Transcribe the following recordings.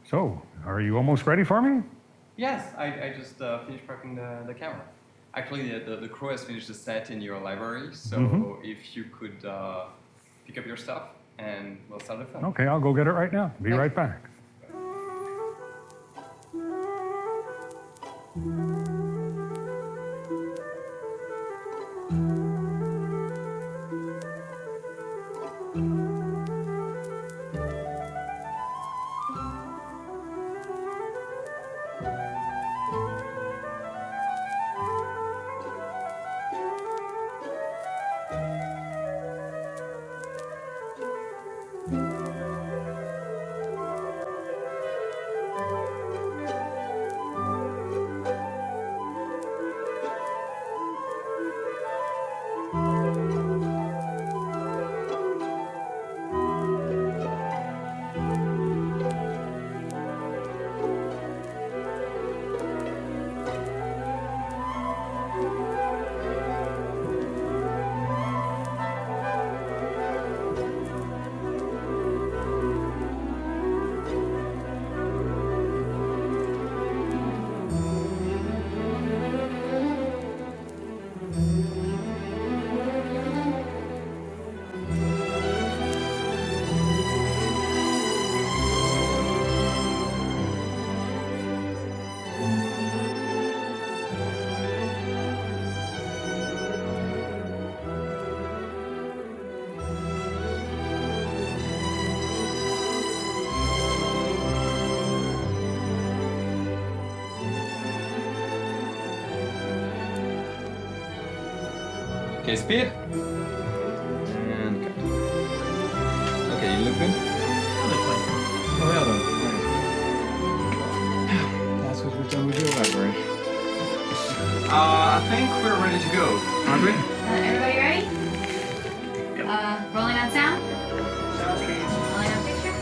So, are you almost ready for me? Yes, I just finished prepping the camera. Actually, the crew has finished the set in your library, so if you could pick up your stuff and we'll start the film. Okay, I'll go get it right now. Be right back. Okay, speed. And cut. Okay, you look good? Oh, well done. That's what we've done with your library. I think we're ready to go, aren't we? Everybody ready? Yep. Rolling on sound? Rolling on picture?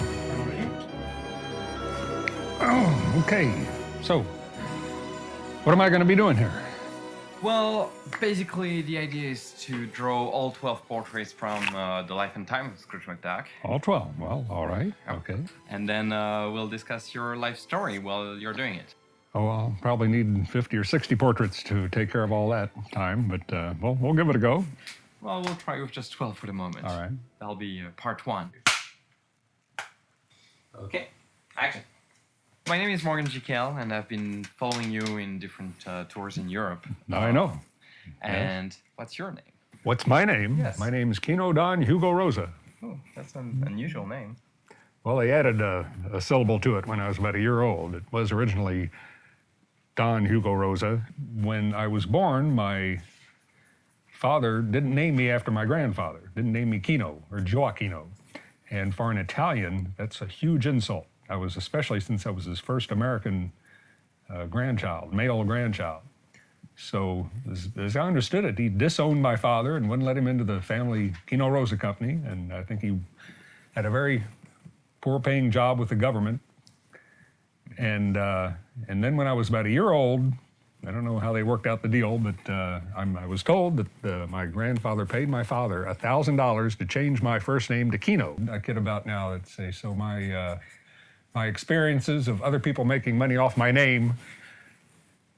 Oh, okay. So, what am I going to be doing here? Well, basically, the idea is to draw all 12 portraits from the life and time of Scrooge McDuck. All 12. Well, all right. Okay. And then we'll discuss your life story while you're doing it. Oh, I'll probably need 50 or 60 portraits to take care of all that time, but well, we'll give it a go. Well, we'll try with just 12 for the moment. All right. That'll be part 1. Okay, action. My name is Morgan Jekyll, and I've been following you in different tours in Europe. Now I know. And what's your name? What's my name? Yes. My name's Kino Don Hugo Rosa. Oh, that's an unusual name. Well, they added a syllable to it when I was about a year old. It was originally Don Hugo Rosa. When I was born, my father didn't name me after my grandfather, didn't name me Kino or Gioacchino. And for an Italian, that's a huge insult. Especially since I was his first American grandchild, male grandchild. So as I understood it, he disowned my father and wouldn't let him into the family Kino Rosa company. And I think he had a very poor paying job with the government. And then when I was about a year old, I don't know how they worked out the deal, but I was told that my grandfather paid my father $1,000 to change my first name to Kino. I kid about now that say, so my experiences of other people making money off my name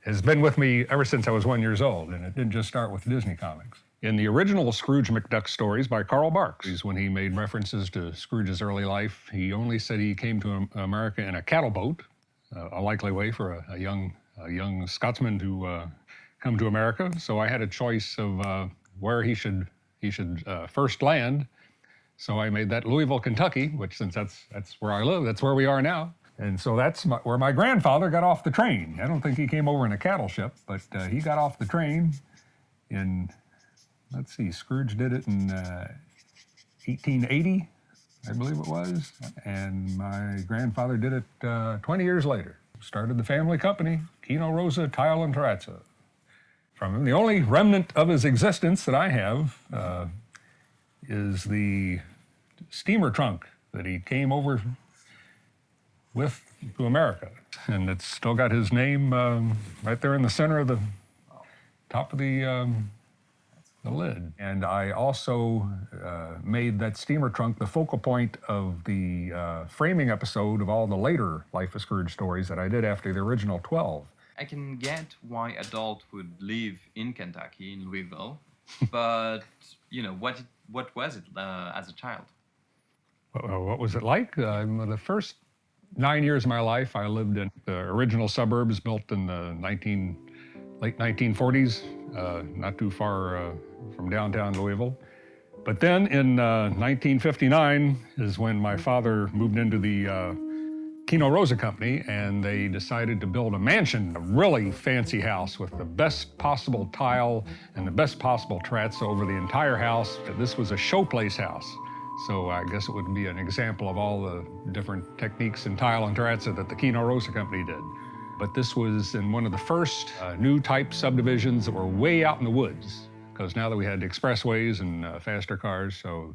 has been with me ever since I was 1 year old, and it didn't just start with Disney comics. In the original Scrooge McDuck stories by Carl Barks, when he made references to Scrooge's early life, he only said he came to America in a cattle boat, a likely way for a young Scotsman to come to America. So I had a choice of where he should first land. So I made that Louisville, Kentucky, which since that's where I live, that's where we are now. And so that's where my grandfather got off the train. I don't think he came over in a cattle ship, but he got off the train in, let's see, Scrooge did it in 1880, I believe it was. And my grandfather did it 20 years later. Started the family company, Kino Rosa Tile and Terrazzo. From him, the only remnant of his existence that I have is the steamer trunk that he came over with to America. And it's still got his name right there in the center of the top of the the lid. And I also made that steamer trunk the focal point of the framing episode of all the later Life of Scrooge stories that I did after the original 12. I can get why adult would live in Kentucky, in Louisville, but what was it as a child? What was it like? The first 9 years of my life, I lived in the original suburbs built in the late 1940s, not too far from downtown Louisville. But then in 1959 is when my father moved into the Kino Rosa Company, and they decided to build a mansion, a really fancy house with the best possible tile and the best possible trets over the entire house. This was a showplace house. So I guess it would be an example of all the different techniques in tile and terrazzo that the Kino Rosa Company did. But this was in one of the first new type subdivisions that were way out in the woods, because now that we had expressways and faster cars. So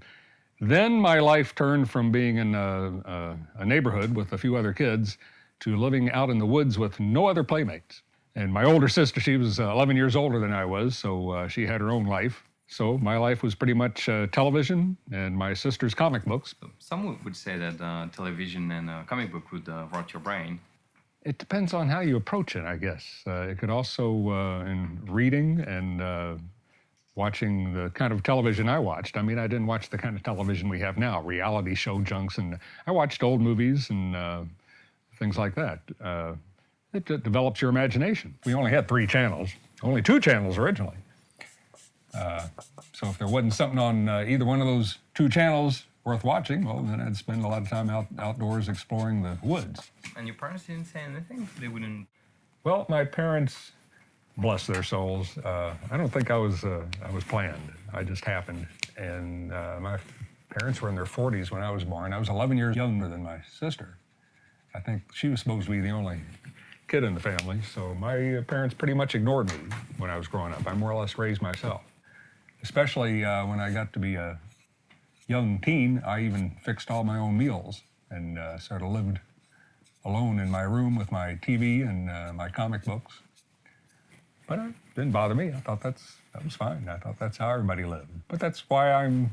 then my life turned from being in a neighborhood with a few other kids to living out in the woods with no other playmates. And my older sister, she was 11 years older than I was, so she had her own life. So my life was pretty much television and my sister's comic books. Some would say that television and comic book would rot your brain. It depends on how you approach it, I guess. It could also, in reading and watching the kind of television I watched. I mean, I didn't watch the kind of television we have now, reality show junks, and I watched old movies and things like that. It develops your imagination. We only had 3 channels, only 2 channels originally. So if there wasn't something on either one of those 2 channels worth watching, well, then I'd spend a lot of time outdoors exploring the woods. And your parents didn't say anything? They wouldn't? Well, my parents, bless their souls, I don't think I was planned. I just happened. And my parents were in their 40s when I was born. I was 11 years younger than my sister. I think she was supposed to be the only kid in the family, so my parents pretty much ignored me when I was growing up. I more or less raised myself. Especially when I got to be a young teen, I even fixed all my own meals and sort of lived alone in my room with my TV and my comic books. But it didn't bother me. I thought that was fine. I thought that's how everybody lived. But that's why I'm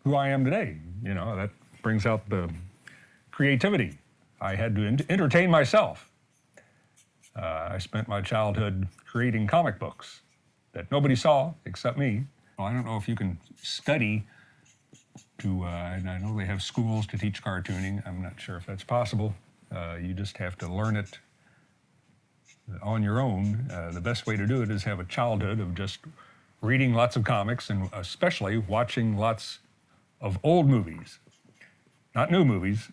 who I am today. You know, that brings out the creativity. I had to entertain myself. I spent my childhood creating comic books that nobody saw except me. Well, I don't know if you can study and I know they have schools to teach cartooning. I'm not sure if that's possible. You just have to learn it on your own. The best way to do it is have a childhood of just reading lots of comics and especially watching lots of old movies. Not new movies.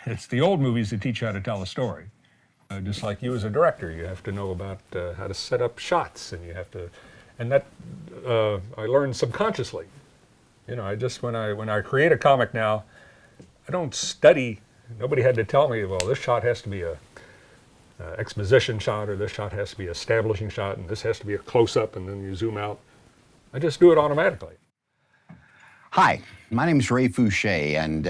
It's the old movies that teach you how to tell a story. Just like you as a director, you have to know about how to set up shots, and you have to, and that I learned subconsciously. You know, when I create a comic now, I don't study. Nobody had to tell me, well, this shot has to be a exposition shot, or this shot has to be an establishing shot, and this has to be a close-up, and then you zoom out. I just do it automatically. Hi, my name is Ray Fouché, and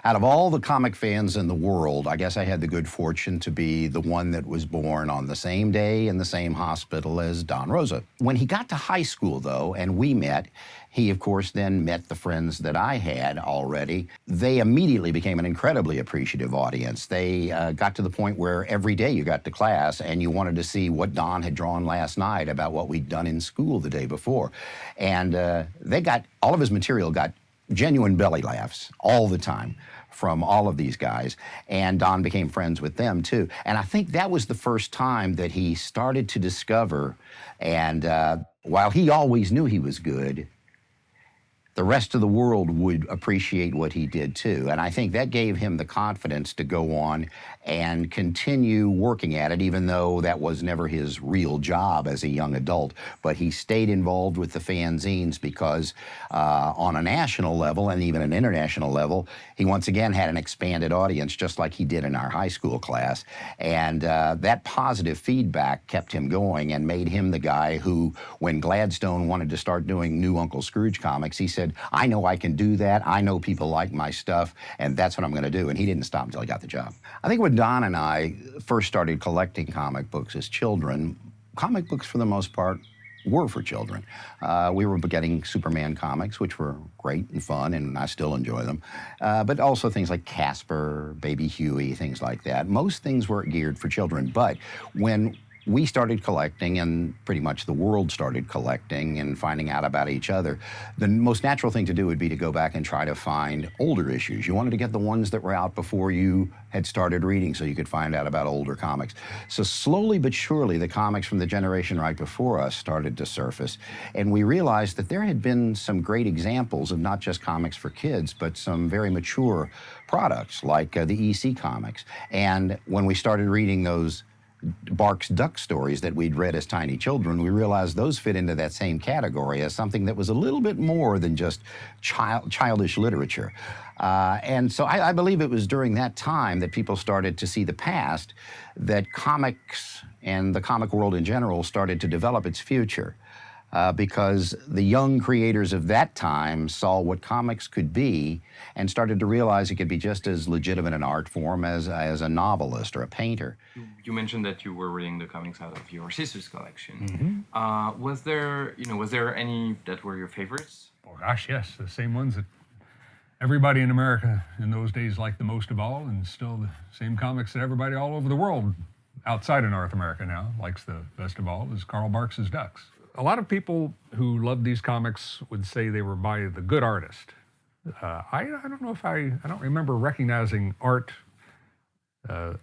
out of all the comic fans in the world, I guess I had the good fortune to be the one that was born on the same day in the same hospital as Don Rosa. When he got to high school, though, and we met, he, of course, then met the friends that I had already. They immediately became an incredibly appreciative audience. They got to the point where every day you got to class and you wanted to see what Don had drawn last night about what we'd done in school the day before. And all of his material got genuine belly laughs all the time from all of these guys, and Don became friends with them too. And I think that was the first time that he started to discover, and while he always knew he was good, the rest of the world would appreciate what he did too. And I think that gave him the confidence to go on and continue working at it, even though that was never his real job as a young adult. But he stayed involved with the fanzines because on a national level and even an international level, he once again had an expanded audience, just like he did in our high school class. And that positive feedback kept him going and made him the guy who, when Gladstone wanted to start doing new Uncle Scrooge comics, he said, I know I can do that. I know people like my stuff, and that's what I'm going to do. And he didn't stop until he got the job. I think when Don and I first started collecting comic books as children, comic books, for the most part, were for children. We were getting Superman comics, which were great and fun, and I still enjoy them. But also things like Casper, Baby Huey, things like that. Most things were geared for children. But when we started collecting, and pretty much the world started collecting and finding out about each other, the most natural thing to do would be to go back and try to find older issues. You wanted to get the ones that were out before you had started reading so you could find out about older comics. So slowly but surely, the comics from the generation right before us started to surface, and we realized that there had been some great examples of not just comics for kids, but some very mature products like the EC comics. And when we started reading those Barks Duck stories that we'd read as tiny children, we realized those fit into that same category as something that was a little bit more than just childish literature. And so I believe it was during that time that people started to see the past, that comics and the comic world in general started to develop its future. Because the young creators of that time saw what comics could be and started to realize it could be just as legitimate an art form as a novelist or a painter. You mentioned that you were reading the comics out of your sister's collection. Was there any that were your favorites? Oh gosh, yes, the same ones that everybody in America in those days liked the most of all, and still the same comics that everybody all over the world outside of North America now likes the best of all, is Carl Barks's Ducks. A lot of people who loved these comics would say they were by the good artist. I don't know if I don't remember recognizing art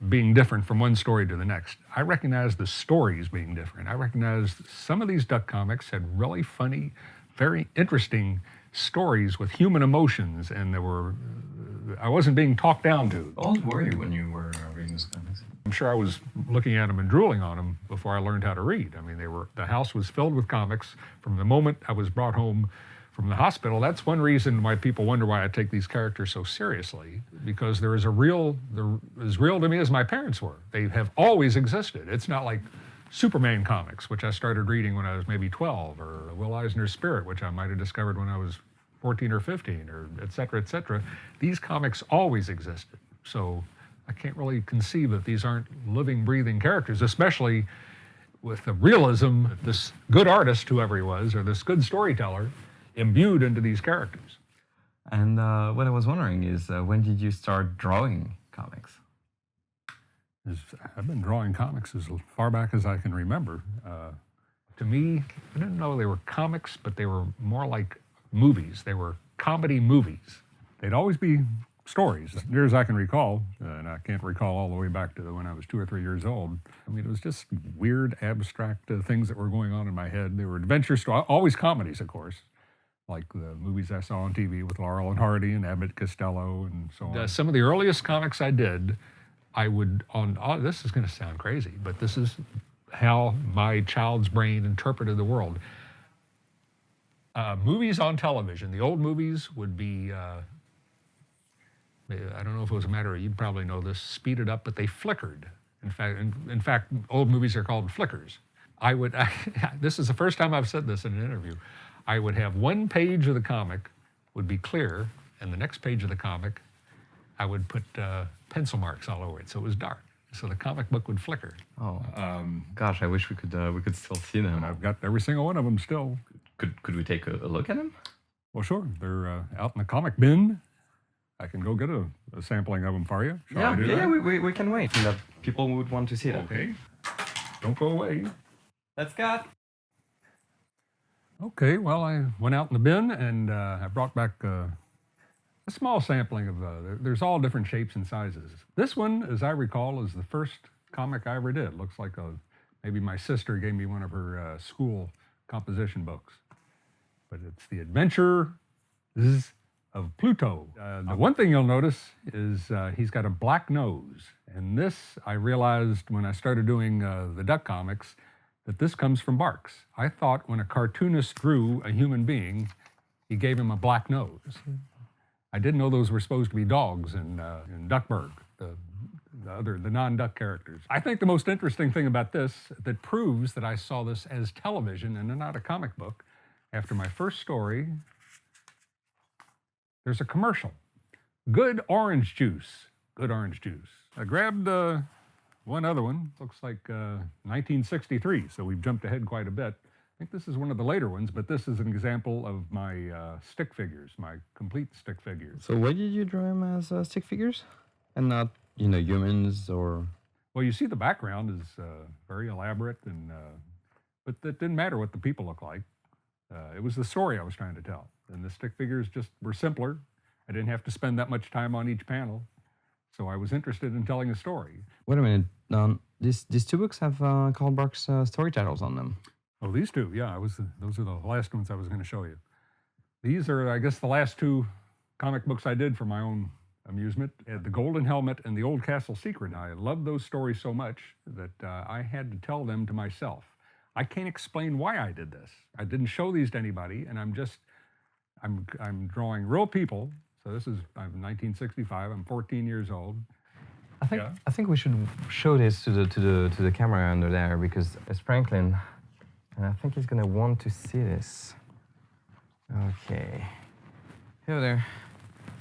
being different from one story to the next. I recognize the stories being different. I recognize some of these Duck comics had really funny, very interesting stories with human emotions, and I wasn't being talked down to. How old were you when you were reading those comics? I'm sure I was looking at them and drooling on them before I learned how to read. I mean, the house was filled with comics from the moment I was brought home from the hospital. That's one reason why people wonder why I take these characters so seriously, because they're as real to me as my parents were. They have always existed. It's not like Superman comics, which I started reading when I was maybe 12, or Will Eisner's Spirit, which I might have discovered when I was 14 or 15, or et cetera, et cetera. These comics always existed. So I can't really conceive that these aren't living, breathing characters, especially with the realism this good artist, whoever he was, or this good storyteller, imbued into these characters. And what I was wondering is, when did you start drawing comics? I've been drawing comics as far back as I can remember. To me, I didn't know they were comics, but they were more like movies. They were comedy movies. They'd always be stories, as near as I can recall, and I can't recall all the way back to when I was 2 or 3 years old. I mean, it was just weird, abstract things that were going on in my head. They were adventure stories, always comedies, of course, like the movies I saw on TV with Laurel and Hardy and Abbott Costello and so on. Some of the earliest comics I did, this is going to sound crazy, but this is how my child's brain interpreted the world. Movies on television, the old movies would be, I don't know if it was a matter of, you'd probably know this, speeded up, but they flickered. In fact, old movies are called flickers. This is the first time I've said this in an interview. I would have one page of the comic would be clear, and the next page of the comic, I would put pencil marks all over it, so it was dark. So the comic book would flicker. Oh, gosh, I wish we could still see them. And I've got every single one of them still. Could we take a look at them? Well, sure. They're out in the comic bin. I can go get a sampling of them for you. Shall I do that? we can wait. And that people would want to see them. Okay. Don't go away. Let's go. Okay, well, I went out in the bin and I brought back a small sampling of, there's all different shapes and sizes. This one, as I recall, is the first comic I ever did. Looks like maybe my sister gave me one of her school composition books. But it's The Adventures of Pluto. The one thing you'll notice is he's got a black nose. And this, I realized when I started doing the Duck comics, that this comes from Barks. I thought when a cartoonist drew a human being, he gave him a black nose. I didn't know those were supposed to be dogs in Duckburg, the non-Duck characters. I think the most interesting thing about this that proves that I saw this as television and not a comic book, after my first story, there's a commercial. Good orange juice. Good orange juice. I grabbed one other one. Looks like 1963, so we've jumped ahead quite a bit. think this is one of the later ones, but this is an example of my stick figures, my complete stick figures. So why did you draw him as stick figures and not, you know, humans or? Well, you see the background is very elaborate, and but it didn't matter what the people look like. It was the story I was trying to tell, and the stick figures just were simpler. I didn't have to spend that much time on each panel, so I was interested in telling a story. Wait a minute. These two books have Karl Barks story titles on them. Oh, these two, yeah, those are the last ones I was going to show you. These are, I guess, the last two comic books I did for my own amusement. The Golden Helmet and The Old Castle Secret. I loved those stories so much that I had to tell them to myself. I can't explain why I did this. I didn't show these to anybody, and I'm drawing real people. So I'm 1965. I'm 14 years old. I think we should show this to the camera under there, because it's Franklin, and I think he's gonna want to see this. Okay, here there.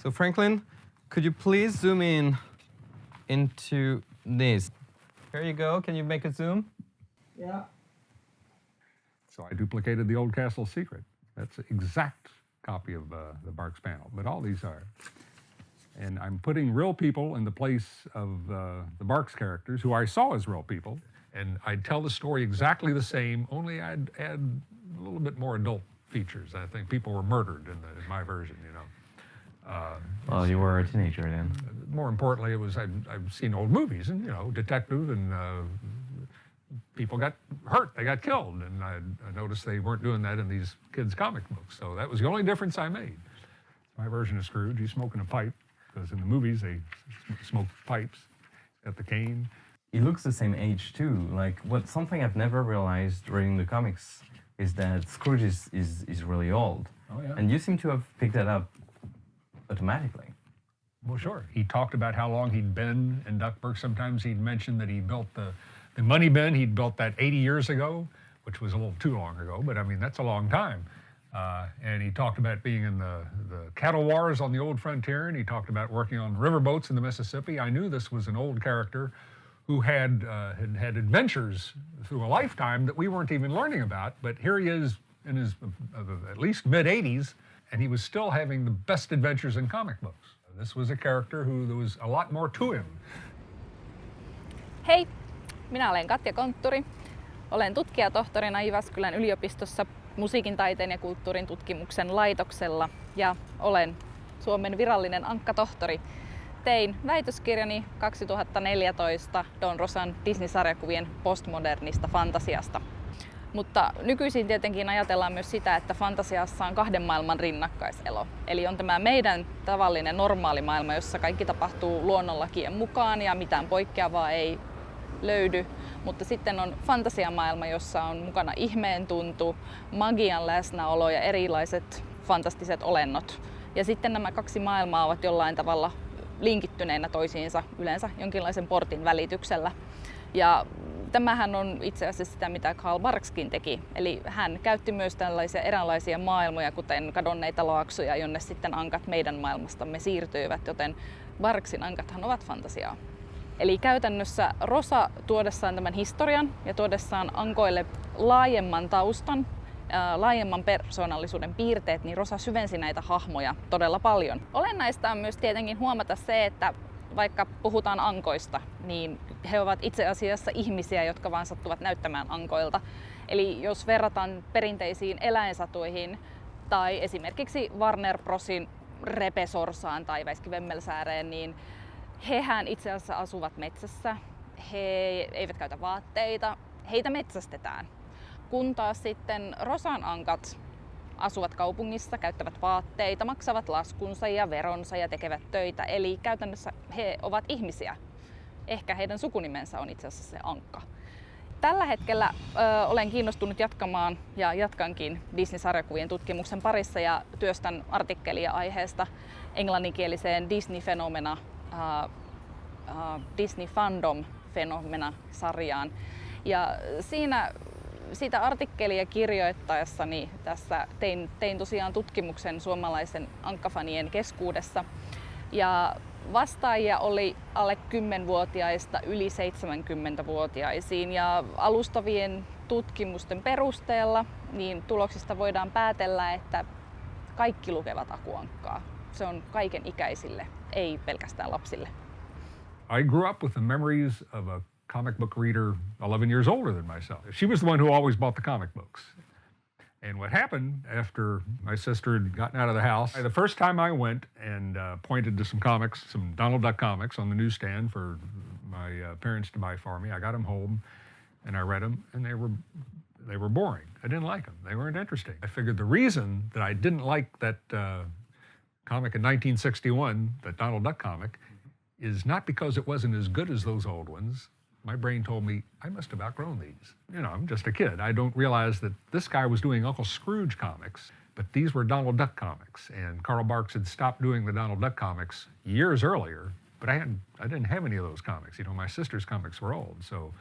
So Franklin, could you please zoom in into this? Here you go. Can you make a zoom? Yeah. So I duplicated The Old Castle Secret. That's an exact copy of the Barks panel, but all these are. And I'm putting real people in the place of the Barks characters, who I saw as real people. And I'd tell the story exactly the same, only I'd add a little bit more adult features. I think people were murdered in my version, you know. Well, you were a teenager then. More importantly, it was I've seen old movies, and, you know, detective and people got hurt, they got killed. And I noticed they weren't doing that in these kids' comic books. So that was the only difference I made. My version of Scrooge, he's smoking a pipe, because in the movies they smoke pipes. Got the cane. He looks the same age too. Like, something I've never realized reading the comics is that Scrooge is really old. Oh, yeah. And you seem to have picked that up automatically. Well, sure. He talked about how long he'd been in Duckburg. Sometimes he'd mention that he built the money bin. He'd built that 80 years ago, which was a little too long ago, but I mean, that's a long time. And he talked about being in the cattle wars on the old frontier, and he talked about working on riverboats in the Mississippi. I knew this was an old character who had adventures through a lifetime that we weren't even learning about. But here he is in his at least mid-80s, and he was still having the best adventures in comic books. This was a character who there was a lot more to him. Hei, minä olen Katja Kontturi. Olen tutkijatohtorina Jyväskylän yliopistossa musiikin, taiteen ja kulttuurin tutkimuksen laitoksella ja olen Suomen virallinen ankkatohtori. Tein väitöskirjani 2014 Don Rosan Disney-sarjakuvien postmodernista fantasiasta. Mutta nykyisin tietenkin ajatellaan myös sitä, että fantasiassa on kahden maailman rinnakkaiselo. Eli on tämä meidän tavallinen normaali maailma, jossa kaikki tapahtuu luonnonlakien mukaan ja mitään poikkeavaa ei löydy. Mutta sitten on fantasiamaailma, jossa on mukana ihmeen tuntu, magian läsnäolo ja erilaiset fantastiset olennot. Ja sitten nämä kaksi maailmaa ovat jollain tavalla linkittyneinä toisiinsa, yleensä jonkinlaisen portin välityksellä. Ja tämähän on itse asiassa sitä, mitä Karl Barkskin teki. Eli hän käytti myös tällaisia eräänlaisia maailmoja, kuten kadonneita laaksoja, jonne sitten ankat meidän maailmastamme siirtyivät, joten Barksin ankathan ovat fantasiaa. Eli käytännössä Rosa tuodessaan tämän historian ja tuodessaan ankoille laajemman taustan, laajemman persoonallisuuden piirteet, niin Rosa syvensi näitä hahmoja todella paljon. Olennaista on myös tietenkin huomata se, että vaikka puhutaan ankoista, niin he ovat itse asiassa ihmisiä, jotka vaan sattuvat näyttämään ankoilta. Eli jos verrataan perinteisiin eläinsatuihin tai esimerkiksi Warner Brosin Repesorsaan tai Väiski Vemmelsääreen, niin hehän itse asiassa asuvat metsässä. He eivät käytä vaatteita, heitä metsästetään. Kun taas sitten Rosan ankat asuvat kaupungissa, käyttävät vaatteita, maksavat laskunsa ja veronsa ja tekevät töitä. Eli käytännössä he ovat ihmisiä. Ehkä heidän sukunimensä on itse asiassa se ankka. Tällä hetkellä olen kiinnostunut jatkamaan ja jatkankin Disney-sarjakuvien tutkimuksen parissa ja työstän artikkelia aiheesta englanninkieliseen Disney Phenomena, Disney Fandom Phenomena-sarjaan. Ja siitä artikkelia kirjoittaessani tässä tein tosiaan tutkimuksen suomalaisen ankkafanien keskuudessa. Ja vastaajia oli alle 10-vuotiaista yli 70-vuotiaisiin ja alustavien tutkimusten perusteella niin tuloksista voidaan päätellä, että kaikki lukevat Aku Ankkaa. Se on kaiken ikäisille, ei pelkästään lapsille. I grew up with the memories of a comic book reader 11 years older than myself. She was the one who always bought the comic books. And what happened after my sister had gotten out of the house, the first time I went and pointed to some comics, some Donald Duck comics on the newsstand for my parents to buy for me, I got them home and I read them, and they were boring. I didn't like them. They weren't interesting. I figured the reason that I didn't like that comic in 1961, that Donald Duck comic, is not because it wasn't as good as those old ones. My brain told me I must have outgrown these. You know, I'm just a kid. I don't realize that this guy was doing Uncle Scrooge comics, but these were Donald Duck comics. And Carl Barks had stopped doing the Donald Duck comics years earlier, but I didn't have any of those comics. You know, my sister's comics were old, so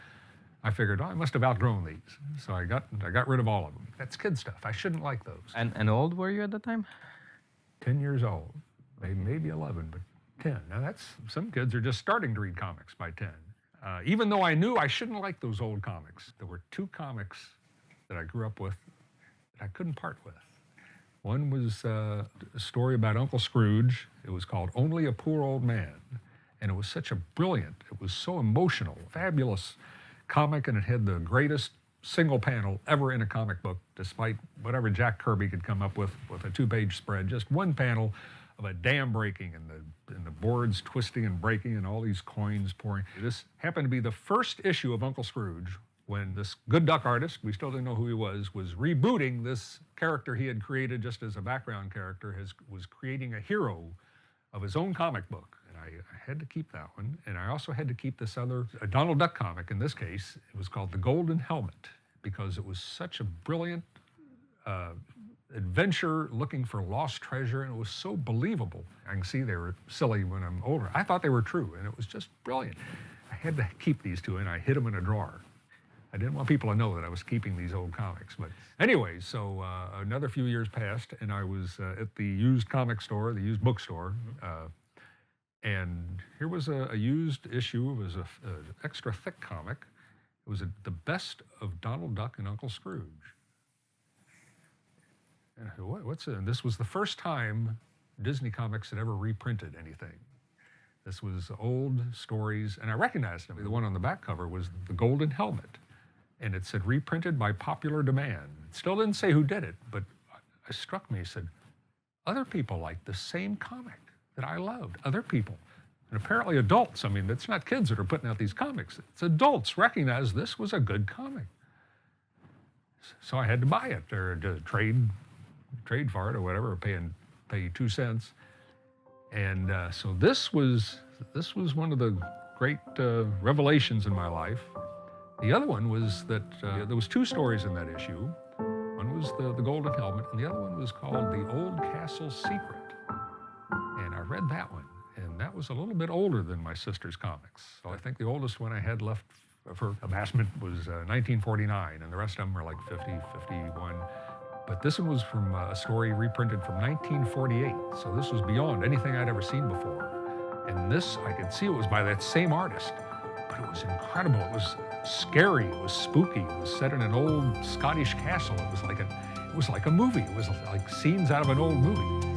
I figured, I must have outgrown these. So I got rid of all of them. That's kid stuff. I shouldn't like those. And how old were you at the time? 10 years old, maybe 11, but 10. Now some kids are just starting to read comics by 10. Even though I knew I shouldn't like those old comics, there were two comics that I grew up with that I couldn't part with. One was a story about Uncle Scrooge. It was called Only a Poor Old Man. And it was such a brilliant, it was so emotional, fabulous comic, and it had the greatest single panel ever in a comic book, despite whatever Jack Kirby could come up with a 2-page spread. Just one panel of a dam breaking and the boards twisting and breaking and all these coins pouring. This happened to be the first issue of Uncle Scrooge when this good duck artist, we still didn't know who he was rebooting this character he had created just as a background character, was creating a hero of his own comic book. And I had to keep that one. And I also had to keep this other, a Donald Duck comic in this case. It was called The Golden Helmet, because it was such a brilliant adventure looking for lost treasure, and it was so believable. I can see they were silly when I'm older. I thought they were true, and it was just brilliant. I had to keep these two, and I hid them in a drawer. I didn't want people to know that I was keeping these old comics. But anyway, so another few years passed, and I was at the used comic store, the used bookstore, and here was a used issue. It was an extra thick comic. It was the best of Donald Duck and Uncle Scrooge. And I thought, what's it? And this was the first time Disney Comics had ever reprinted anything. This was old stories, and I recognized them. The one on the back cover was The Golden Helmet, and it said reprinted by popular demand. It still didn't say who did it, but it struck me. It said, other people like the same comic that I loved, other people. And apparently adults, I mean, it's not kids that are putting out these comics. It's adults recognize this was a good comic. So I had to buy it, or to trade for it or whatever, or pay 2 cents. And so this was one of the great revelations in my life. The other one was that there was 2 stories in that issue. One was the Golden Helmet, and the other one was called The Old Castle Secret. And I read that one, and that was a little bit older than my sister's comics. So I think the oldest one I had left for amassment was 1949, and the rest of them were like 50, 51. But this one was from a story reprinted from 1948, so this was beyond anything I'd ever seen before. And this, I could see it was by that same artist, but it was incredible. It was scary, it was spooky. It was set in an old Scottish castle. It was like a movie. It was like scenes out of an old movie.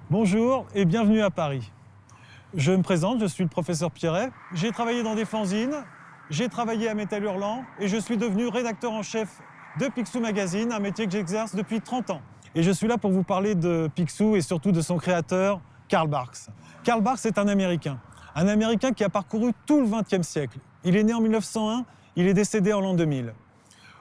Bonjour et bienvenue à Paris. Je me présente, je suis le professeur Pierret. J'ai travaillé dans des fanzines, j'ai travaillé à Métal Hurlant et je suis devenu rédacteur en chef de Picsou Magazine, un métier que j'exerce depuis 30 ans. et je suis là pour vous parler de Picsou et surtout de son créateur, Karl Barks. Karl Barks est un Américain qui a parcouru tout le XXe siècle. Il est né en 1901, il est décédé en l'an 2000.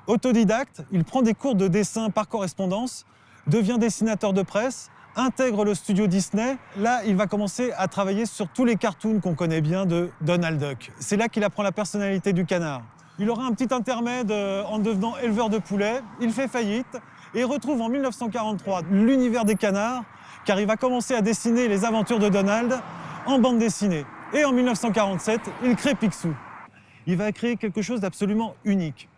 Autodidacte, il prend des cours de dessin par correspondance, devient dessinateur de presse, intègre le studio Disney. Là, il va commencer à travailler sur tous les cartoons qu'on connaît bien de Donald Duck. C'est là qu'il apprend la personnalité du canard. Il aura un petit intermède en devenant éleveur de poulets. Il fait faillite et retrouve en 1943 l'univers des canards, car il va commencer à dessiner les aventures de Donald en bande dessinée. Et en 1947, il crée Picsou. Il va créer quelque chose d'absolument unique.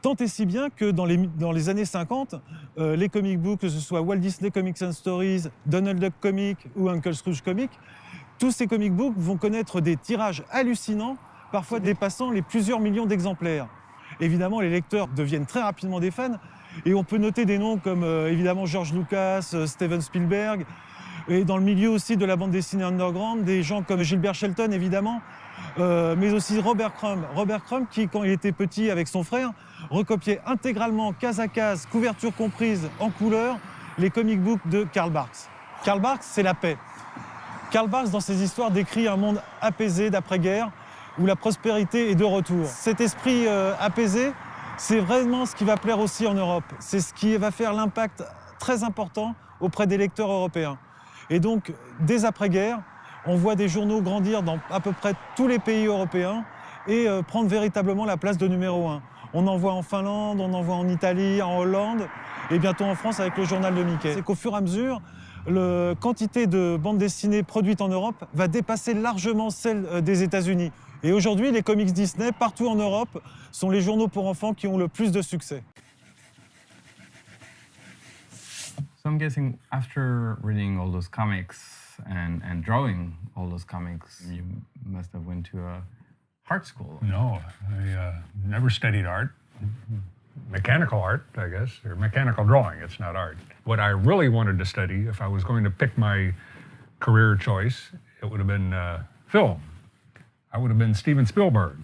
Tant et si bien que dans les années 50, les comic books, que ce soit Walt Disney Comics and Stories, Donald Duck Comics ou Uncle Scrooge Comics, tous ces comic books vont connaître des tirages hallucinants, parfois dépassant les plusieurs millions d'exemplaires. Évidemment, les lecteurs deviennent très rapidement des fans, et on peut noter des noms comme évidemment George Lucas, Steven Spielberg, et dans le milieu aussi de la bande dessinée underground, des gens comme Gilbert Shelton évidemment, mais aussi Robert Crumb. Robert Crumb qui, quand il était petit avec son frère, recopiait intégralement, case à case, couverture comprise, en couleur, les comic books de Karl Barks. Karl Barks, c'est la paix. Karl Barks, dans ses histoires, décrit un monde apaisé d'après-guerre, où la prospérité est de retour. Cet esprit apaisé, c'est vraiment ce qui va plaire aussi en Europe. C'est ce qui va faire l'impact très important auprès des lecteurs européens. Et donc, dès après-guerre, on voit des journaux grandir dans à peu près tous les pays européens et prendre véritablement la place de numéro 1. On en voit en Finlande, on en voit en Italie, en Hollande et bientôt en France avec le journal de Mickey. C'est qu'au fur et à mesure, la quantité de bandes dessinées produites en Europe va dépasser largement celle des États-Unis. Et aujourd'hui, les comics Disney, partout en Europe, sont les journaux pour enfants qui ont le plus de succès. So I'm guessing after reading all those comics and drawing all those comics, you must have went to a art school. No, I never studied art. Mechanical art, I guess, or mechanical drawing. It's not art. What I really wanted to study, if I was going to pick my career choice, it would have been film. I would have been Steven Spielberg,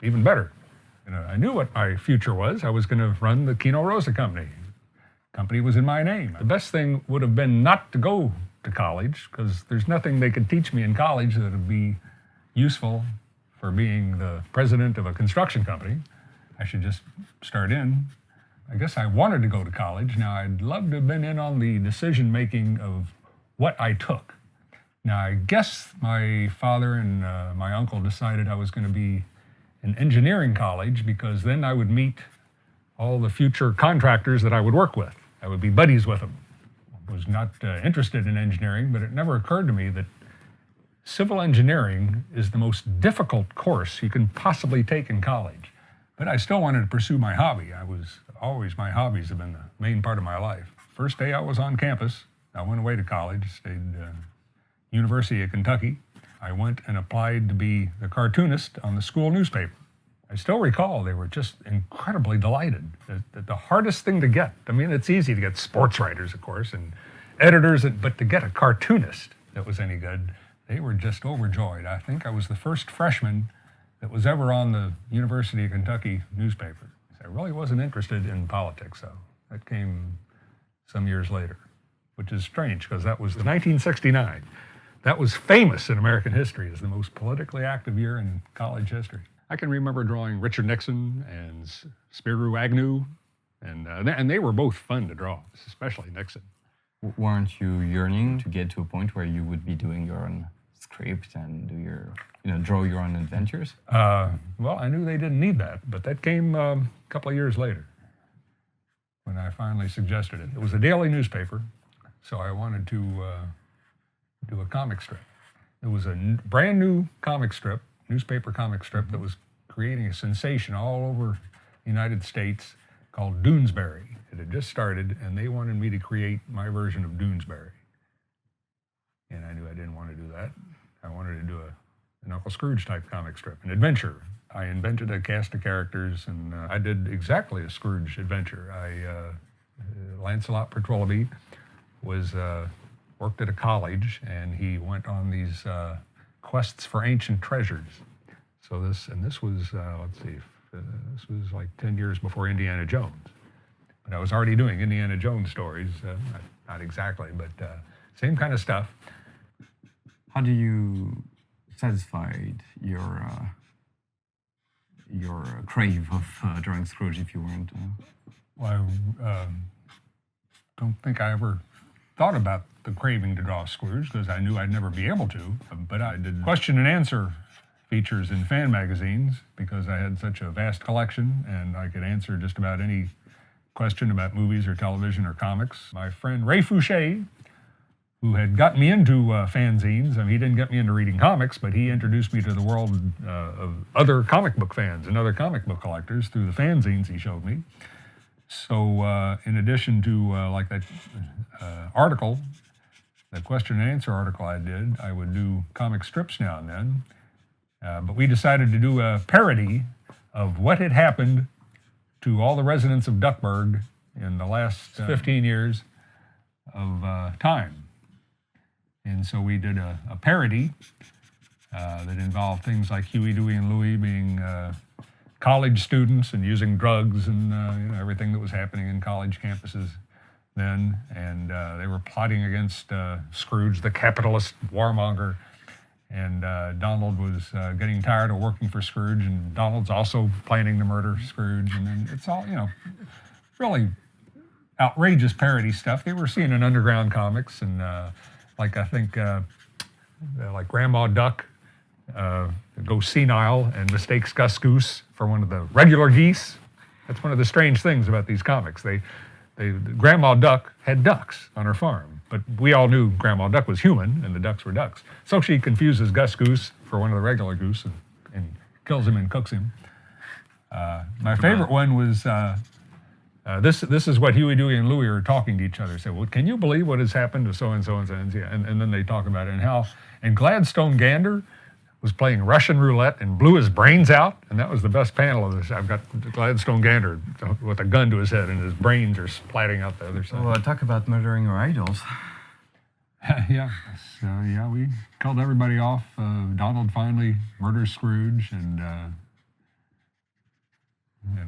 even better. You know, I knew what my future was. I was going to run the Kino Rosa company. Company was in my name. The best thing would have been not to go to college, because there's nothing they could teach me in college that would be useful for being the president of a construction company. I should just start in. I guess I wanted to go to college. Now, I'd love to have been in on the decision-making of what I took. Now, I guess my father and my uncle decided I was going to be in engineering college, because then I would meet all the future contractors that I would work with. I would be buddies with them. I was not interested in engineering, but it never occurred to me that civil engineering is the most difficult course you can possibly take in college. But I still wanted to pursue my hobby. My hobbies have been the main part of my life. First day I was on campus, I went away to college, stayed University of Kentucky. I went and applied to be the cartoonist on the school newspaper. I still recall they were just incredibly delighted. That the hardest thing to get, I mean, it's easy to get sports writers, of course, and editors, but to get a cartoonist that was any good, they were just overjoyed. I think I was the first freshman that was ever on the University of Kentucky newspaper. I really wasn't interested in politics, though. That came some years later, which is strange, because that was 1969. That was famous in American history as the most politically active year in college history. I can remember drawing Richard Nixon and Spiro Agnew, and they were both fun to draw, especially Nixon. Weren't you yearning to get to a point where you would be doing your own script and do your, draw your own adventures? Well, I knew they didn't need that, but that came a couple of years later when I finally suggested it. It was a daily newspaper, so I wanted to do a comic strip. It was a brand new newspaper comic strip that was creating a sensation all over the United States called Doonesbury. It had just started, and they wanted me to create my version of Doonesbury. And I knew I didn't want to do that. I wanted to do an Uncle Scrooge type comic strip, an adventure. I invented a cast of characters, and I did exactly a Scrooge adventure. Lancelot Bertoleby worked at a college, and he went on these quests for ancient treasures. So this was, this was like 10 years before Indiana Jones. But I was already doing Indiana Jones stories, not exactly, but same kind of stuff. How do you satisfy your crave of drawing Scrooge if you weren't? Well, I don't think I ever thought about the craving to draw Scrooge because I knew I'd never be able to. But I did question and answer features in fan magazines because I had such a vast collection and I could answer just about any question about movies or television or comics. My friend Ray Fouché, who had gotten me into fanzines, I mean, he didn't get me into reading comics, but he introduced me to the world of other comic book fans and other comic book collectors through the fanzines he showed me. So in addition to like that article, that question and answer article I did, I would do comic strips now and then. But we decided to do a parody of what had happened to all the residents of Duckburg in the last 15 years of time. And so we did a parody that involved things like Huey, Dewey, and Louie being college students and using drugs and you know, everything that was happening in college campuses then. And they were plotting against Scrooge, the capitalist warmonger. And Donald was getting tired of working for Scrooge, and Donald's also planning to murder Scrooge. And then it's all, you know, really outrageous parody stuff. They were seeing in underground comics, and like I think, like Grandma Duck goes senile and mistakes Gus Goose for one of the regular geese. That's one of the strange things about these comics. Grandma Duck had ducks on her farm, but we all knew Grandma Duck was human and the ducks were ducks. So she confuses Gus Goose for one of the regular goose and kills him and cooks him. My favorite one was, this is what Huey, Dewey, and Louie are talking to each other. Say, well, can you believe what has happened to so-and-so and so-and-so? And then they talk about it and Gladstone Gander was playing Russian roulette and blew his brains out, and that was the best panel of this. I've got Gladstone Gander with a gun to his head, and his brains are splatting out the other side. Well, talk about murdering your idols. Yeah, so yeah, we killed everybody off. Donald finally murders Scrooge and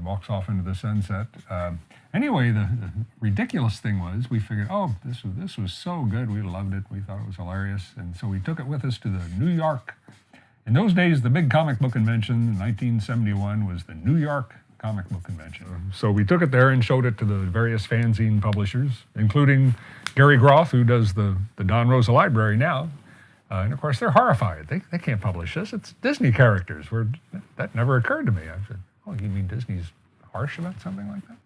walks off into the sunset. Anyway, the ridiculous thing was we figured, oh, this was so good. We loved it. We thought it was hilarious. And so we took it with us to the New York. In those days, the big comic book convention in 1971 was the New York Comic Book Convention. So we took it there and showed it to the various fanzine publishers, including Gary Groth, who does the Don Rosa Library now. And of course, they're horrified. They can't publish this. It's Disney characters. That never occurred to me. I said, oh, you mean Disney's harsh about something like that?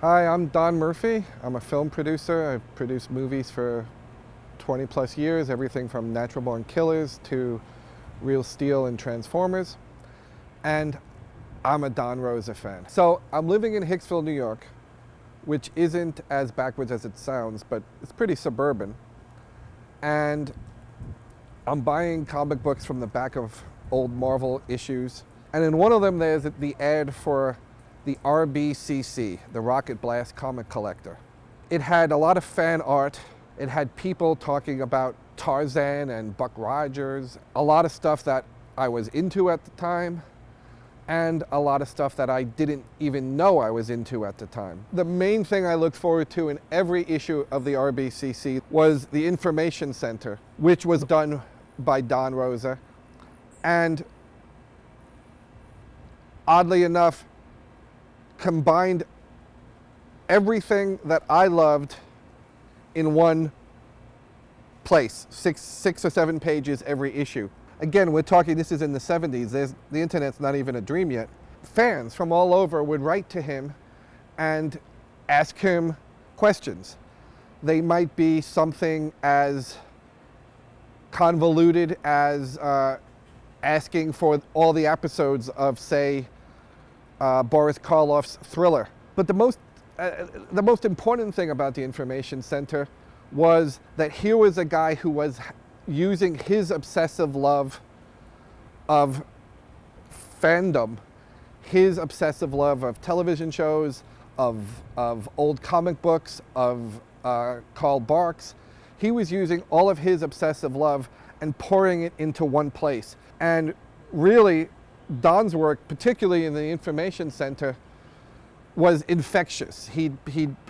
Hi, I'm Don Murphy. I'm a film producer. I've produced movies for 20 plus years, everything from Natural Born Killers to Real Steel and Transformers. And I'm a Don Rosa fan. So I'm living in Hicksville, New York, which isn't as backwards as it sounds, but it's pretty suburban. And I'm buying comic books from the back of old Marvel issues. And in one of them, there's the ad for the RBCC, the Rocket Blast Comic Collector. It had a lot of fan art. It had people talking about Tarzan and Buck Rogers, a lot of stuff that I was into at the time, and a lot of stuff that I didn't even know I was into at the time. The main thing I looked forward to in every issue of the RBCC was the Information Center, which was done by Don Rosa. And oddly enough, combined everything that I loved in one place, six or seven pages every issue. Again, we're talking, this is in the 70s, the internet's not even a dream yet. Fans from all over would write to him and ask him questions. They might be something as convoluted as asking for all the episodes of, say, Boris Karloff's Thriller. But the most important thing about the Information Center was that here was a guy who was using his obsessive love of fandom, his obsessive love of television shows, of old comic books, of Karl Barks. He was using all of his obsessive love and pouring it into one place. And really, Don's work, particularly in the Information Center, was infectious. He'd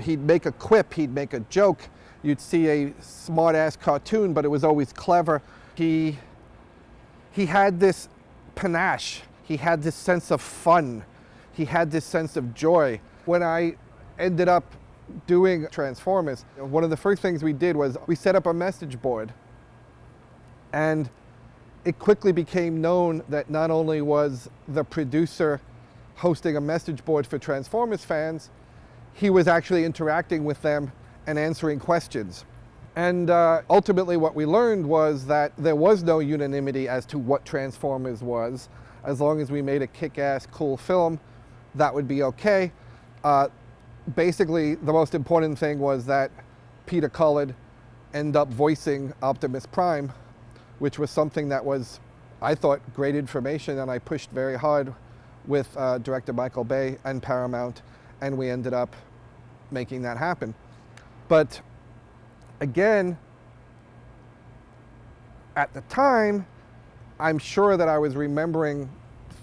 make a quip, he'd make a joke. You'd see a smart-ass cartoon, but it was always clever. He had this panache. He had this sense of fun. He had this sense of joy. When I ended up doing Transformers, one of the first things we did was we set up a message board. And it quickly became known that not only was the producer hosting a message board for Transformers fans, he was actually interacting with them and answering questions. And ultimately what we learned was that there was no unanimity as to what Transformers was. As long as we made a kick-ass, cool film, that would be okay. Basically, the most important thing was that Peter Cullen end up voicing Optimus Prime, which was something that was, I thought, great information, and I pushed very hard with director Michael Bay and Paramount, and we ended up making that happen. But again, at the time, I'm sure that I was remembering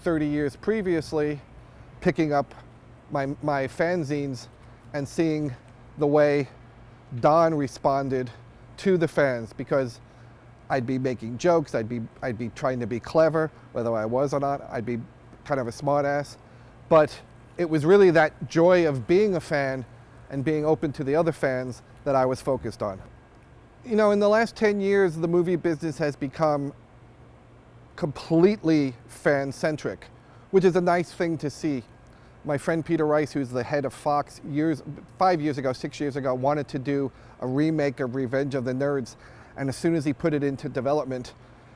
30 years previously, picking up my fanzines and seeing the way Don responded to the fans, because I'd be making jokes, I'd be trying to be clever, whether I was or not, I'd be kind of a smart ass. But it was really that joy of being a fan and being open to the other fans that I was focused on. You know, in the last 10 years, the movie business has become completely fan-centric, which is a nice thing to see. My friend Peter Rice, who's the head of Fox, 6 years ago, wanted to do a remake of Revenge of the Nerds. And as soon as he put it into development,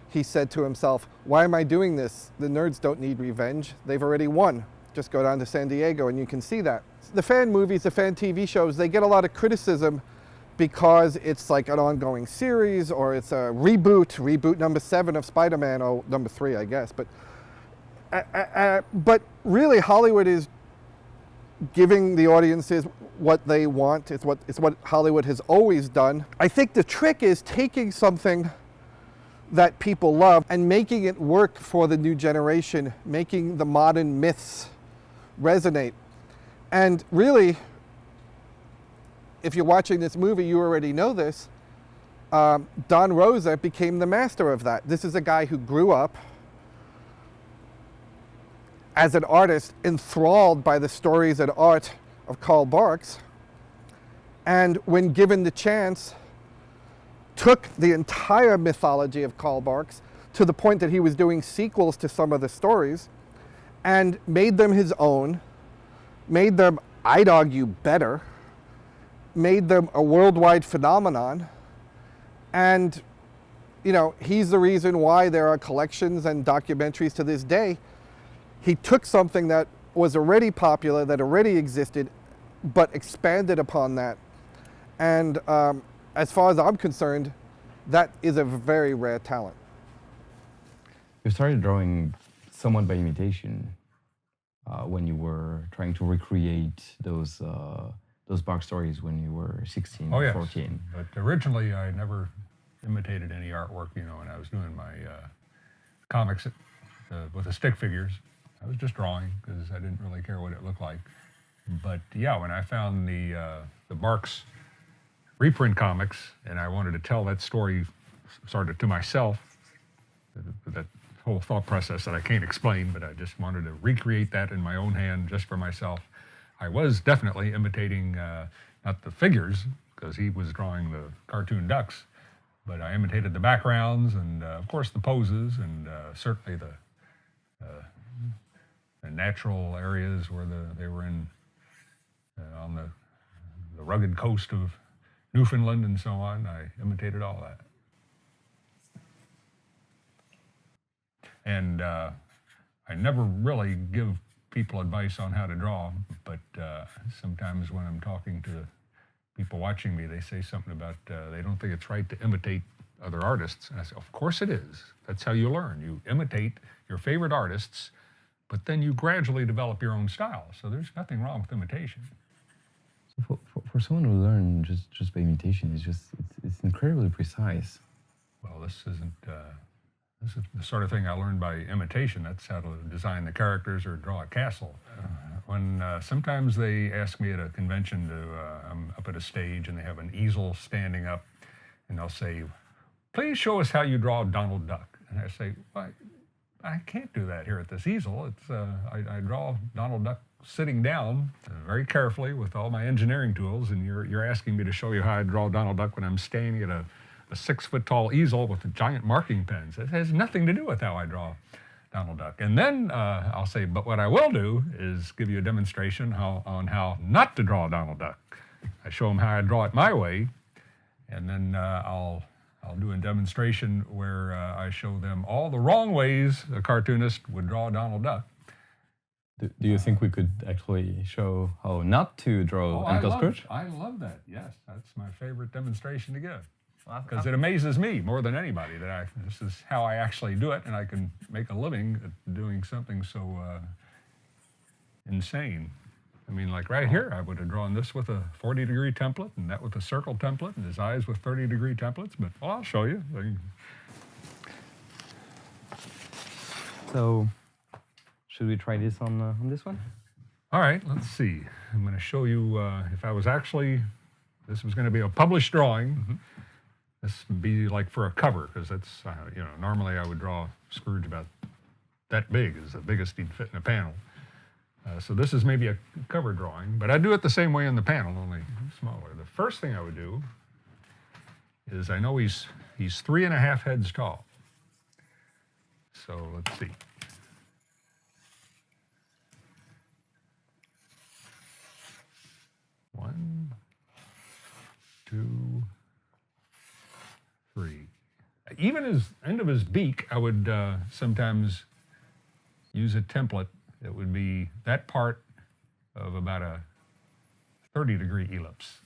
he said to himself, why am I doing this? The nerds don't need revenge. They've already won. Just go down to San Diego and you can see that. The fan movies, the fan TV shows, they get a lot of criticism because it's like an ongoing series, or it's a reboot number 7 of Spider-Man, or number 3, I guess. But really, Hollywood is giving the audiences what they want. It's what Hollywood has always done. I think the trick is taking something that people love and making it work for the new generation, making the modern myths resonate. And really, if you're watching this movie, you already know this, Don Rosa became the master of that. This is a guy who grew up as an artist, enthralled by the stories and art of Karl Barks, and when given the chance, took the entire mythology of Karl Barks to the point that he was doing sequels to some of the stories and made them his own, made them, I'd argue, better, made them a worldwide phenomenon. And, you know, he's the reason why there are collections and documentaries to this day. He took something that was already popular, that already existed, but expanded upon that. And as far as I'm concerned, that is a very rare talent. You started drawing somewhat by imitation when you were trying to recreate those Barks stories when you were 16, Oh, yes. 14. But originally, I never imitated any artwork, you know, when I was doing my comics with the stick figures. I was just drawing because I didn't really care what it looked like. But yeah, when I found the Barks reprint comics and I wanted to tell that story sort of to myself, that whole thought process that I can't explain, but I just wanted to recreate that in my own hand just for myself. I was definitely imitating, not the figures, because he was drawing the cartoon ducks, but I imitated the backgrounds and, of course, the poses, and certainly the natural areas where they were in on the the rugged coast of Newfoundland and so on. I imitated all that. And I never really give people advice on how to draw, but sometimes when I'm talking to people watching me, they say something about they don't think it's right to imitate other artists. And I say, of course it is. That's how you learn. You imitate your favorite artists, but then you gradually develop your own style. So there's nothing wrong with imitation. So for someone who learned just by imitation, it's incredibly precise. Well, this isn't. This is the sort of thing I learned by imitation. That's how to design the characters or draw a castle. When sometimes they ask me at a convention I'm up at a stage and they have an easel standing up, and they'll say, "Please show us how you draw Donald Duck." And I say, "Well, I can't do that here at this easel. It's I draw Donald Duck sitting down very carefully with all my engineering tools, and you're asking me to show you how I draw Donald Duck when I'm standing at a 6-foot-tall easel with giant marking pens. It has nothing to do with how I draw Donald Duck." And then I'll say, "But what I will do is give you a demonstration on how not to draw Donald Duck." I show them how I draw it my way, and then I'll do a demonstration where I show them all the wrong ways a cartoonist would draw Donald Duck. Do you think we could actually show how not to draw Uncle Scrooge? I love that. Yes, that's my favorite demonstration to give. Because it amazes me more than anybody that this is how I actually do it, and I can make a living at doing something so insane. I mean, like right here, I would have drawn this with a 40-degree template, and that with a circle template, and his eyes with 30-degree templates, but well, I'll show you. So, should we try this on this one? All right, let's see. I'm going to show you if I was actually, this was going to be a published drawing. Mm-hmm. This would be like for a cover, because that's, normally I would draw Scrooge about that big, is the biggest he'd fit in a panel. So this is maybe a cover drawing, but I do it the same way in the panel, only smaller. The first thing I would do is, I know he's 3.5 heads tall. So let's see. One, two, three. Even his end of his beak, I would sometimes use a template that would be that part of about a 30-degree ellipse.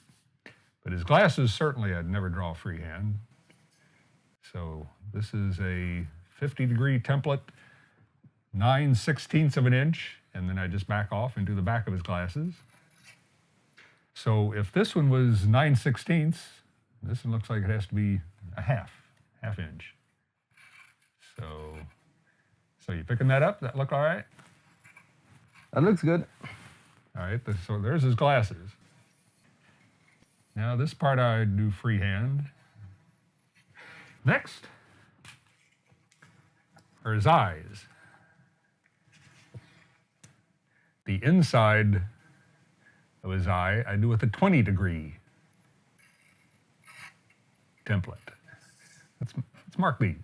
But his glasses, certainly I'd never draw freehand. So this is a 50-degree template, 9/16 of an inch, and then I just back off and do the back of his glasses. So if this one was 9/16, this one looks like it has to be a half inch. So you picking that up? Does that look all right? That looks good. All right, so there's his glasses. Now this part I do freehand. Next are his eyes. The inside of his eye I do with a 20-degree template. Let's mark these.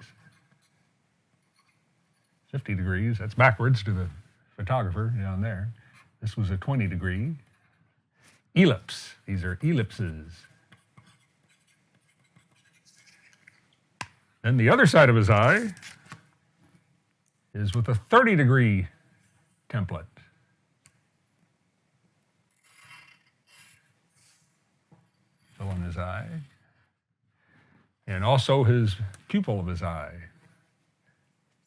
50 degrees, that's backwards to the photographer down there. This was a 20-degree. Ellipse, these are ellipses. Then the other side of his eye is with a 30-degree template. Fill in his eye. And also his pupil of his eye,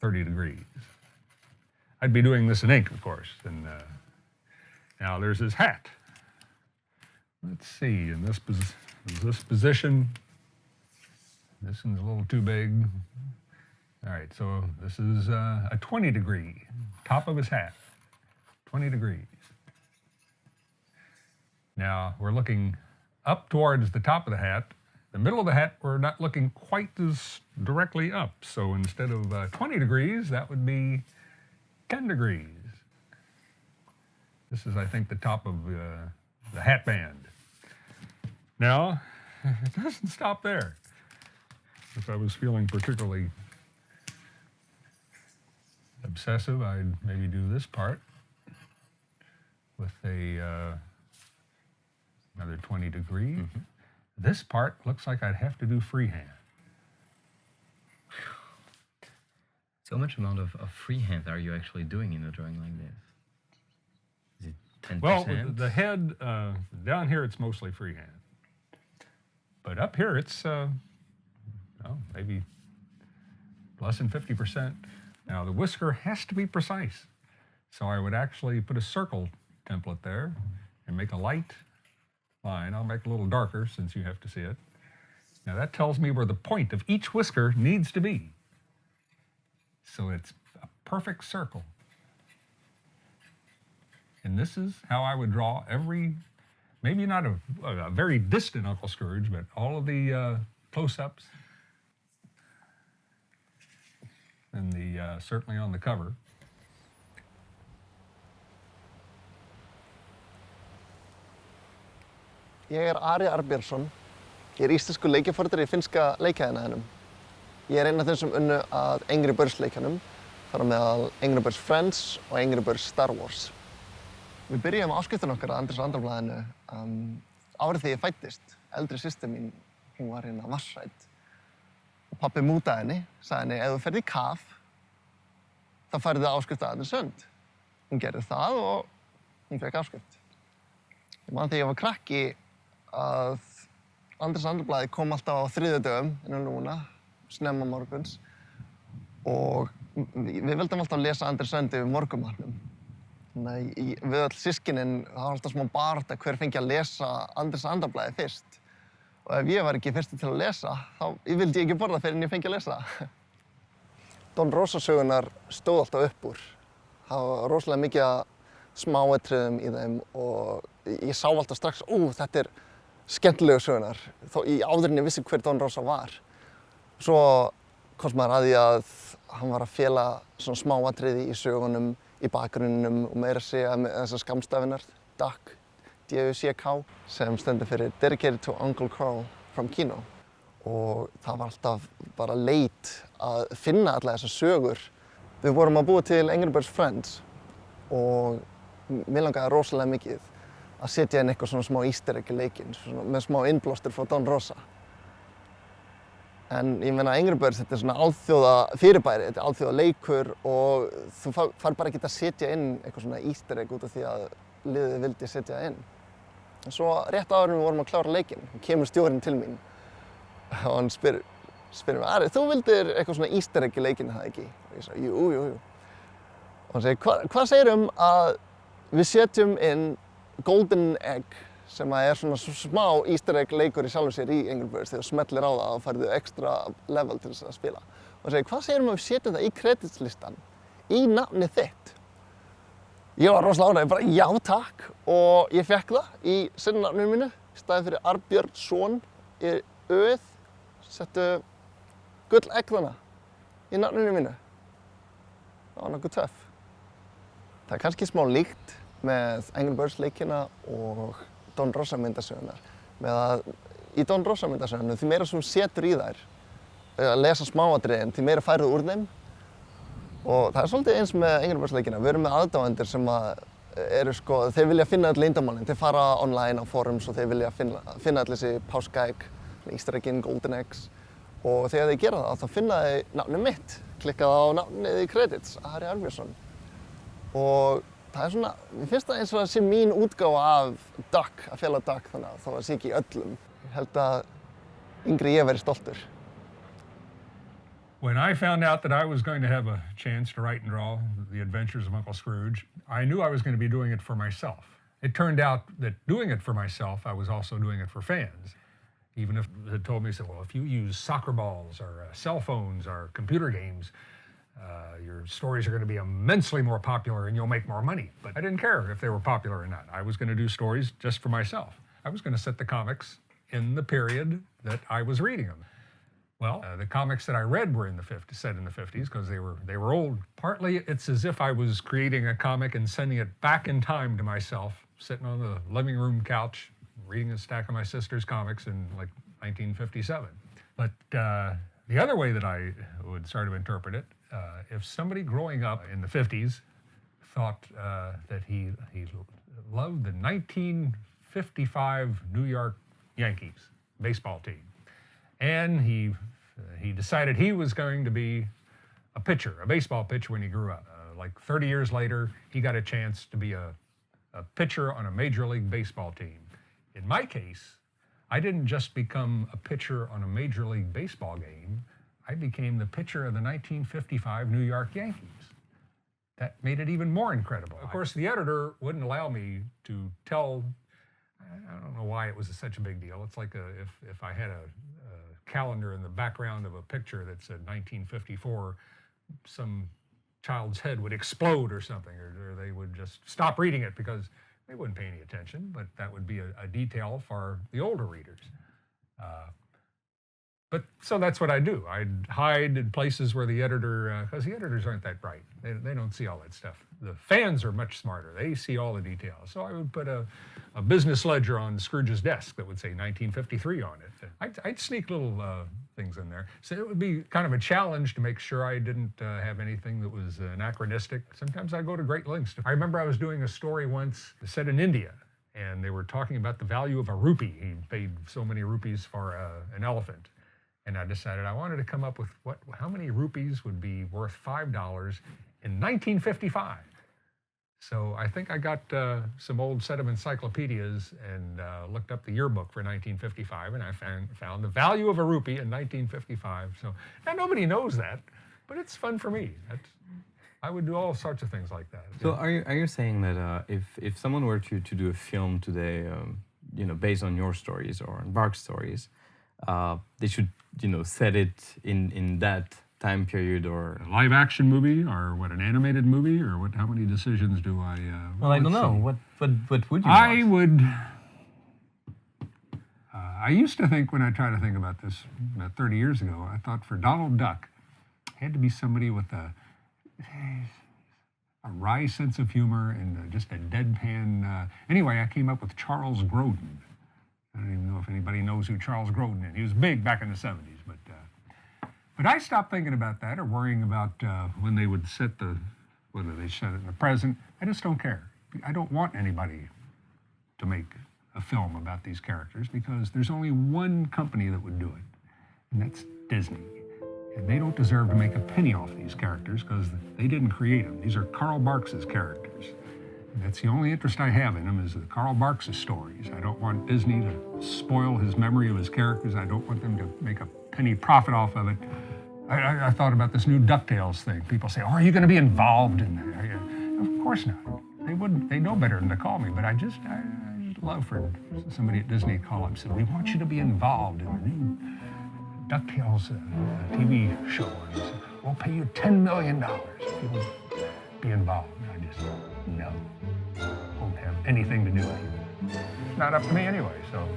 30 degrees. I'd be doing this in ink, of course. And now there's his hat. Let's see, in this position, this one's a little too big. All right, so this is a 20-degree, top of his hat, 20 degrees. Now we're looking up towards the top of the hat. The middle of the hat, we're not looking quite as directly up. So instead of 20 degrees, that would be 10 degrees. This is, I think, the top of the hat band. Now, it doesn't stop there. If I was feeling particularly obsessive, I'd maybe do this part with a another 20 degrees. This part looks like I'd have to do freehand. So much amount of freehand are you actually doing in a drawing like this? Is it 10%? Well, the head, down here it's mostly freehand. But up here it's maybe less than 50%. Now the whisker has to be precise. So I would actually put a circle template there and make a light line. I'll make it a little darker since you have to see it. Now that tells me where the point of each whisker needs to be. So it's a perfect circle. And this is how I would draw every, maybe not a very distant Uncle Scrooge, but all of the close-ups and certainly on the cover. Ég Ari Arnbjörnsson. Ég íslenskur leikjaforritari í finnska leikjaiðnaðinum. Ég einn af þeim sem unnu að Angry Birds leikjanum, þar á meðal Angry Birds Friends og Angry Birds Star Wars. Við byrjum áskriftin okkar að Andrés og Andarblaðinu árið þegar ég fæddist. Eldri systir mín, hún var hérna vatnsrædd. Og pabbi mútaði henni, sagði henni, ef þú ferð í kaf, þá færðu áskrift að Andrés Sönd. Hún gerði það og hún fekk áskrift. Ég man þegar ég var krakki að Andrés og Andarblaði kom alltaf á þriðjudögum innan núna, snemma morguns. Og við vildum alltaf lesa Andrés Sönd yfir morgunmatnum. Þannig að við öll systkinin, það var alltaf smá barátta hver fengi að lesa Andrés og Andarblaði fyrst. Og ef ég var ekki fyrsti til að lesa, þá vildi ég ekki borða fyrir en ég fengi að lesa. Don Rosa sögunar stóð alltaf upp úr. Það var rosalega mikið af smáatriðum í þeim og ég sá alltaf strax, þetta skemmtilegu sögunar, þó áður en ég vissi hver Don Rosa var. Svo komst maður að því að hann var að fela svona smáatriði í sögunum, í bakgrunninum og meira að segja með þessar skammstafinar, DUCK, D-U-C-K, sem stendur fyrir Dedicated to Uncle Carl from Kino. Og það var alltaf bara leit að finna alla þessar sögur. Við vorum að búa til Angry Birds Friends og mér langaði rosalega mikið að setja inn eitthvað svona smá easter egg í leikinn, með smá innblástur frá Don Rosa. En ég meina Angry Birds, þetta svona alþjóða fyrirbæri, þetta alþjóða leikur og þú fær bara ekki að setja inn eitthvað svona easter egg út af því að liðið vildi setja inn. En svo rétt áður en við vorum að klára leikinn, kemur stjórinn til mín og hann spyr mig, Ari, þú vildir eitthvað svona easter egg í leikinn, það ekki? Og ég sagði, jú. Og hann segir, hvað segir að við setjum inn Golden Egg, sem svona smá easter egg leikur í sjálfum sér í Angry Birds þegar þú smellir á það og færðu extra level til þess að spila. Og hann segir, hvað segir að við setjum það í kreditslistan, í nafnið þitt? Ég var rosalega ánægður, bara já takk, og ég fekk það í sinnafninu mínu, í staðinn fyrir Arnbjörnsson í öð, settu gull egg þannig í nafninu mínu. Það var nokkuð töff. Það er kannski smá líkt með Angry Birds leikina og Don Rosa myndasögunar. Með að í Don Rosa myndasögunum, því meira sem setur í þær, að lesa smáatriðin, því meira færðu úr þeim. Og það er svolítið eins með Angry Birds leikina. Við erum með aðdáendur sem eru þeir vilja finna öll leyndamálin. Þeir fara online á forums og þeir vilja finna öll þessi páskaegg, easter eggin, golden eggs. Og þegar þeir gera það, þá finna þeir nafnið mitt. Klikkaðu á nafnið í credits, Ari Arnbjörnsson. Og það er svona, mér finnst það eins og það sé mín útgáfa af DUCK, að fela DUCK, þannig að það sé ekki í öllum. Ég held að yngri ég væri stoltur. When I found out that I was going to have a chance to write and draw The Adventures of Uncle Scrooge, I knew I was going to be doing it for myself. It turned out that doing it for myself, I was also doing it for fans. Even if they had told me, well, if you use soccer balls or cell phones or computer games, your stories are going to be immensely more popular and you'll make more money. But I didn't care if they were popular or not. I was going to do stories just for myself. I was going to set the comics in the period that I was reading them. Well, the comics that I read were set in the 50s because they were old. Partly it's as if I was creating a comic and sending it back in time to myself, sitting on the living room couch, reading a stack of my sister's comics in like 1957. But the other way that I would sort of interpret it, if somebody growing up in the 50s thought that he loved the 1950 1955 New York Yankees baseball team. And he decided he was going to be a pitcher, a baseball pitcher when he grew up. Like 30 years later, he got a chance to be a pitcher on a Major League Baseball team. In my case, I didn't just become a pitcher on a Major League Baseball game, I became the pitcher of the 1955 New York Yankees. That made it even more incredible. Of course, the editor wouldn't allow me to tell, I don't know why it was such a big deal. It's like if I had a calendar in the background of a picture that said 1954, some child's head would explode or something, or they would just stop reading it because they wouldn't pay any attention, but that would be a detail for the older readers. But so that's what I do. I'd hide in places where the editor, because the editors aren't that bright. They don't see all that stuff. The fans are much smarter. They see all the details. So I would put a business ledger on Scrooge's desk that would say 1953 on it. I'd sneak little things in there. So it would be kind of a challenge to make sure I didn't have anything that was anachronistic. Sometimes I go to great lengths. I remember I was doing a story once set in India, and they were talking about the value of a rupee. He paid so many rupees for an elephant. And I decided I wanted to come up with how many rupees would be worth $5 in 1955. So I think I got some old set of encyclopedias and looked up the yearbook for 1955, and I found the value of a rupee in 1955. So now nobody knows that, but it's fun for me. I would do all sorts of things like that. So are you saying that if someone were to do a film today, based on your stories or on Bark's stories, they should set it in that time period, or a live action movie, or an animated movie, or how many decisions do I well, I don't know. What would you I would I used to think, when I tried to think about this about 30 years ago, I thought for Donald Duck it had to be somebody with a wry sense of humor and just a deadpan anyway, I came up with Charles Grodin. I don't even know if anybody knows who Charles Grodin is. He was big back in the 70s, but I stopped thinking about that or worrying about when they would set whether they set it in the present. I just don't care. I don't want anybody to make a film about these characters because there's only one company that would do it, and that's Disney. And they don't deserve to make a penny off these characters because they didn't create them. These are Carl Barks' characters. That's the only interest I have in him is the Carl Barks' stories. I don't want Disney to spoil his memory of his characters. I don't want them to make a penny profit off of it. I thought about this new DuckTales thing. People say, "Oh, are you going to be involved in that?" Of course not. They wouldn't. They know better than to call me. But I just love for somebody at Disney to call up and say, "We want you to be involved in the new DuckTales TV show. And we'll pay you $10 million if you will be involved." And I just no. Won't have anything to do with it. It's not up to me anyway, so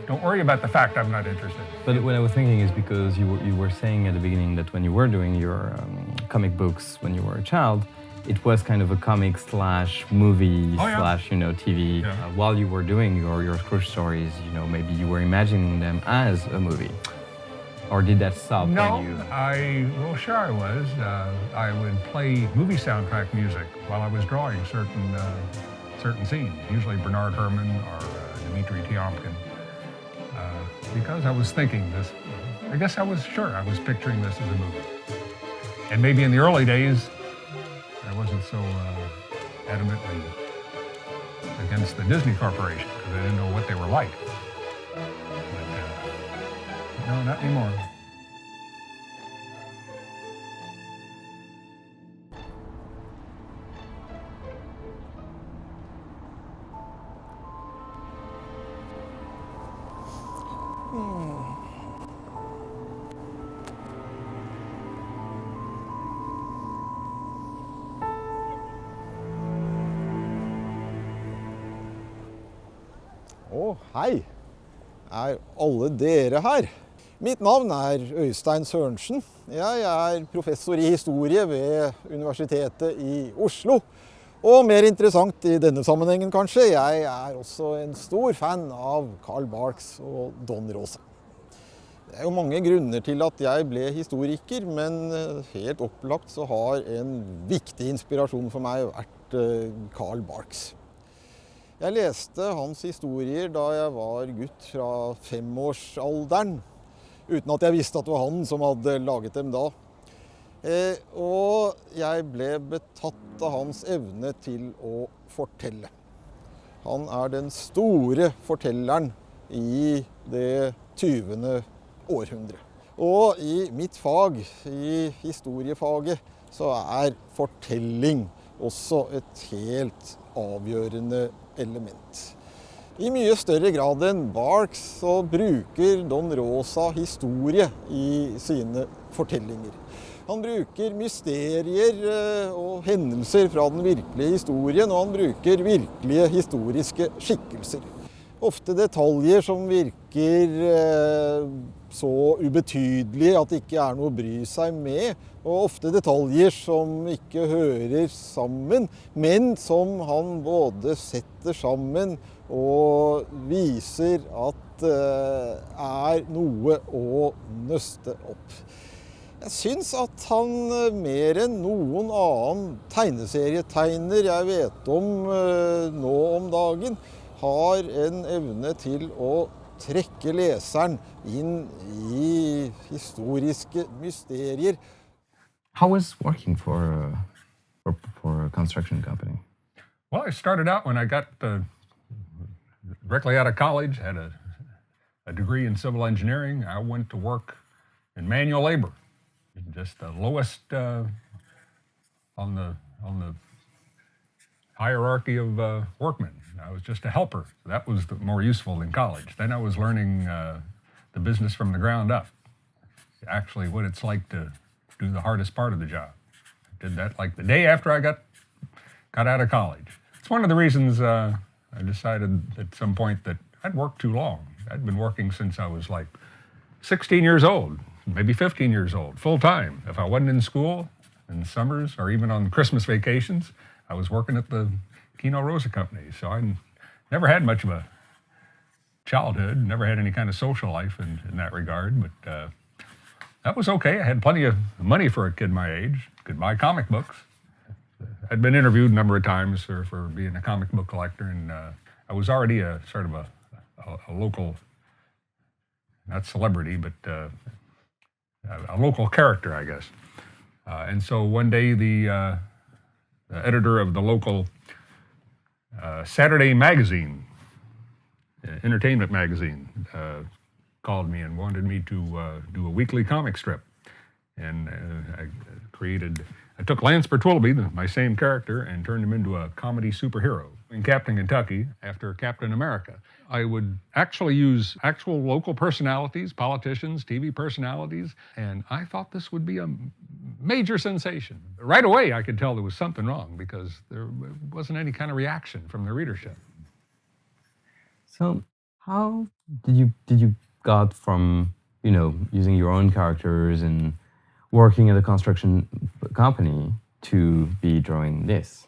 don't worry about the fact I'm not interested. But what I was thinking is because you were saying at the beginning that when you were doing your comic books when you were a child, it was kind of a comic / movie / TV. Yeah. While you were doing your Scrooge stories, maybe you were imagining them as a movie. Or did that stop when you... No, sure I was. I would play movie soundtrack music while I was drawing certain scenes, usually Bernard Herrmann or Dmitri Tiomkin, because I was thinking this, I guess I was picturing this as a movie. And maybe in the early days, I wasn't so adamantly against the Disney Corporation because I didn't know what they were like. No, not anymore. Hei! Er alle dere her? Mitt navn er Øystein Sørensen. Jeg er professor i historie ved Universitetet i Oslo. Og mer interessant i denne sammenhengen kanskje, jeg er også en stor fan av Carl Barks og Don Rosa. Det er jo mange grunner til at jeg ble historiker, men helt opplagt så har en viktig inspirasjon for meg vært Carl Barks. Jeg leste hans historier da jeg var gutt fra 5-årsalderen, uten at jeg visste at det var han som hadde laget dem da. Og jeg ble betatt av hans evne til å fortelle. Han er den store fortelleren i det 20. århundre. Og i mitt fag, i historiefaget, så er fortelling også et helt avgjørende element. I mye større grad enn Barks så bruker Don Rosa historie i sine fortellinger. Han bruker mysterier og hendelser fra den virkelige historien, og han bruker virkelige historiske skikkelser. Ofte detaljer som virker så ubetydelige at det ikke er noe å bry seg med, og ofte detaljer som ikke hører sammen, men som han både setter sammen og viser at er noe å nøste opp. Jeg syns at han mer enn noen annen tegneserietegner jeg vet om nå om dagen, har en evne til å trekke leseren inn i historiske mysterier. How was working for a construction company? Well, I started out when I got directly out of college, had a degree in civil engineering. I went to work in manual labor, just the lowest on the hierarchy of workmen. I was just a helper. That was more useful than college. Then I was learning the business from the ground up, actually what it's like to do the hardest part of the job. I did that like the day after I got out of college. It's one of the reasons I decided at some point that I'd worked too long. I'd been working since I was like 16 years old, maybe 15 years old, full time. If I wasn't in school in summers or even on Christmas vacations, I was working at the Kino Rosa Company. So I never had much of a childhood, never had any kind of social life in that regard, but that was okay. I had plenty of money for a kid my age, could buy comic books. I'd been interviewed a number of times for being a comic book collector, and I was already a sort of a local, not celebrity, but a local character, I guess. And so one day the editor of the local Saturday magazine, entertainment magazine, called me and wanted me to do a weekly comic strip. And I took Lance Bertwilloughby, my same character, and turned him into a comedy superhero. In Captain Kentucky, after Captain America, I would actually use actual local personalities, politicians, TV personalities, and I thought this would be a major sensation. Right away, I could tell there was something wrong because there wasn't any kind of reaction from the readership. So how did you got from, using your own characters and working at a construction company to be drawing this?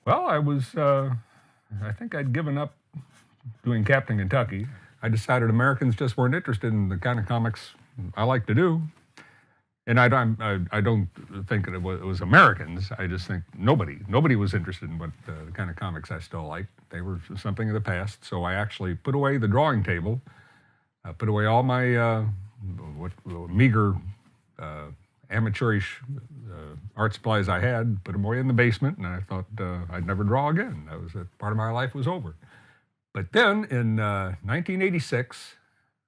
Well, I think I'd given up doing Captain Kentucky. I decided Americans just weren't interested in the kind of comics I like to do. And I don't think it was Americans. I just think nobody was interested in what the kind of comics I still liked. They were something of the past. So I actually put away the drawing table, put away all my meager amateurish art supplies I had, put them away in the basement, and I thought I'd never draw again. That was part of my life was over. But then in 1986,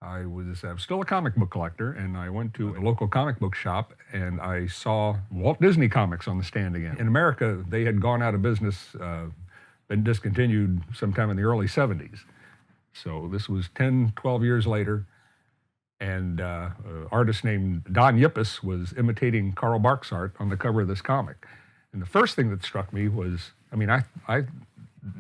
I was still a comic book collector, and I went to a local comic book shop, and I saw Walt Disney Comics on the stand again. In America, they had gone out of business, been discontinued sometime in the early 70s. So this was 10, 12 years later, and an artist named Don Yippes was imitating Carl Barks' art on the cover of this comic. And the first thing that struck me was, I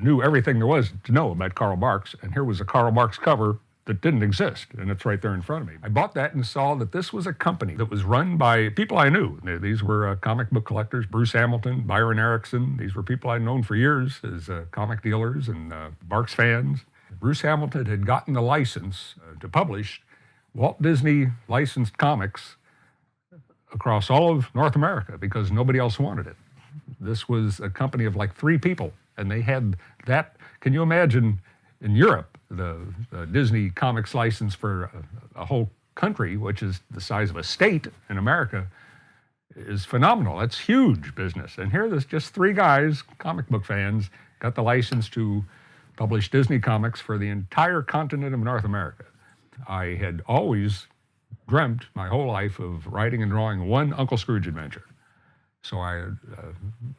knew everything there was to know about Carl Barks, and here was a Carl Barks cover that didn't exist, and it's right there in front of me. I bought that and saw that this was a company that was run by people I knew. These were comic book collectors, Bruce Hamilton, Byron Erickson. These were people I'd known for years as comic dealers and Barks fans. Bruce Hamilton had gotten the license to publish Walt Disney licensed comics across all of North America because nobody else wanted it. This was a company of like 3 people And they had that. Can you imagine in Europe, the Disney Comics license for a whole country, which is the size of a state in America, is phenomenal. That's huge business. And here there's just 3 guys, comic book fans, got the license to publish Disney comics for the entire continent of North America. I had always dreamt my whole life of writing and drawing one Uncle Scrooge adventure. So I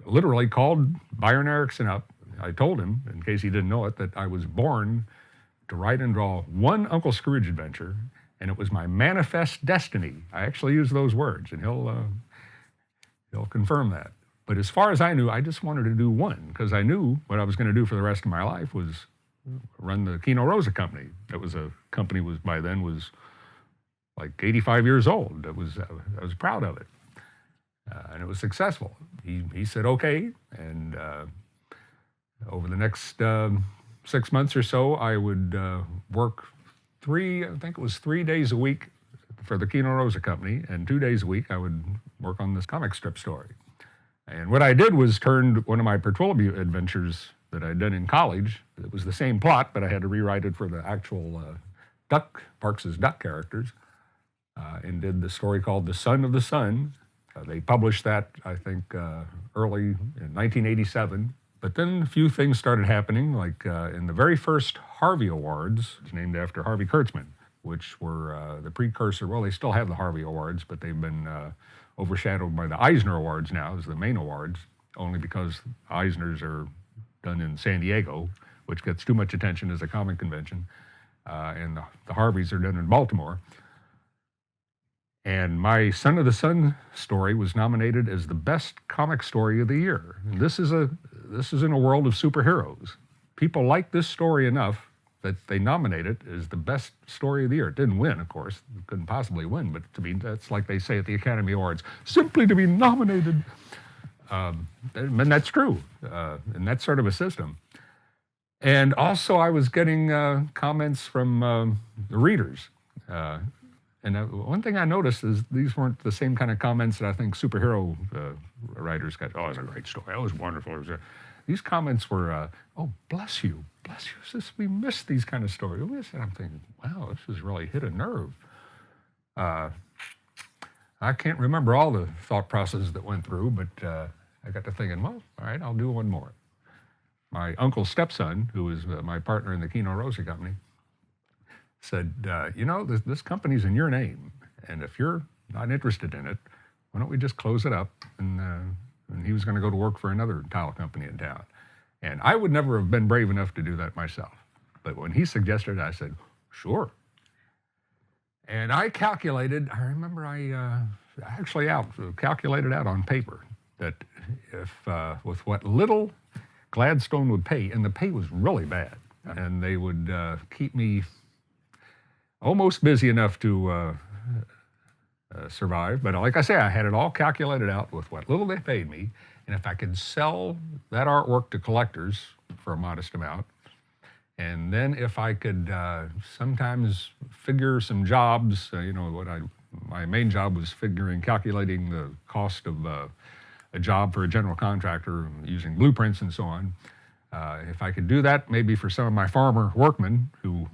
literally called Byron Erickson up. I told him, in case he didn't know it, that I was born to write and draw one Uncle Scrooge adventure, and it was my manifest destiny. I actually use those words, and he'll confirm that. But as far as I knew, I just wanted to do one, because I knew what I was going to do for the rest of my life was run the Kino Rosa company. That was a company by then was like 85 years old. I was proud of it. And it was successful. He said, okay. And over the next 6 months or so, I would work 3 days a week for the Kino Rosa company, and 2 days a week I would work on this comic strip story. And what I did was turned one of my Pertwillby adventures that I'd done in college. It was the same plot, but I had to rewrite it for the actual Parks' Duck characters, and did the story called The Son of the Sun. They published that, I think, early in 1987. But then a few things started happening, like in the very first Harvey Awards, it's named after Harvey Kurtzman, which were the precursor. Well, they still have the Harvey Awards, but they've been overshadowed by the Eisner Awards now as the main awards, only because Eisners are done in San Diego, which gets too much attention as a comic convention, and the Harveys are done in Baltimore. And my Son of the Sun story was nominated as the best comic story of the year. And this is in a world of superheroes. People like this story enough that they nominate it as the best story of the year. It didn't win, of course. It couldn't possibly win, but to me, that's like they say at the Academy Awards, simply to be nominated. And that's true, and that's sort of a system. And also I was getting comments from the readers. And one thing I noticed is these weren't the same kind of comments that I think superhero writers got. Oh, it was a great story. It was wonderful. These comments were, oh, bless you. We missed these kind of stories. And I'm thinking, wow, this has really hit a nerve. I can't remember all the thought processes that went through, but I got to thinking, well, all right, I'll do one more. My uncle's stepson, who was my partner in the Kino Rosa company, said, you know, this company's in your name, and if you're not interested in it, why don't we just close it up? And he was going to go to work for another tile company in town. And I would never have been brave enough to do that myself. But when he suggested it, I said, sure. And I calculated, I remember I calculated out on paper that if, with what little Gladstone would pay, and the pay was really bad, and they would keep me almost busy enough to survive. But like I say, I had it all calculated out with what little they paid me. And if I could sell that artwork to collectors for a modest amount, and then if I could sometimes figure some jobs, my main job was calculating the cost of a job for a general contractor using blueprints and so on. If I could do that, maybe for some of my farmer workmen who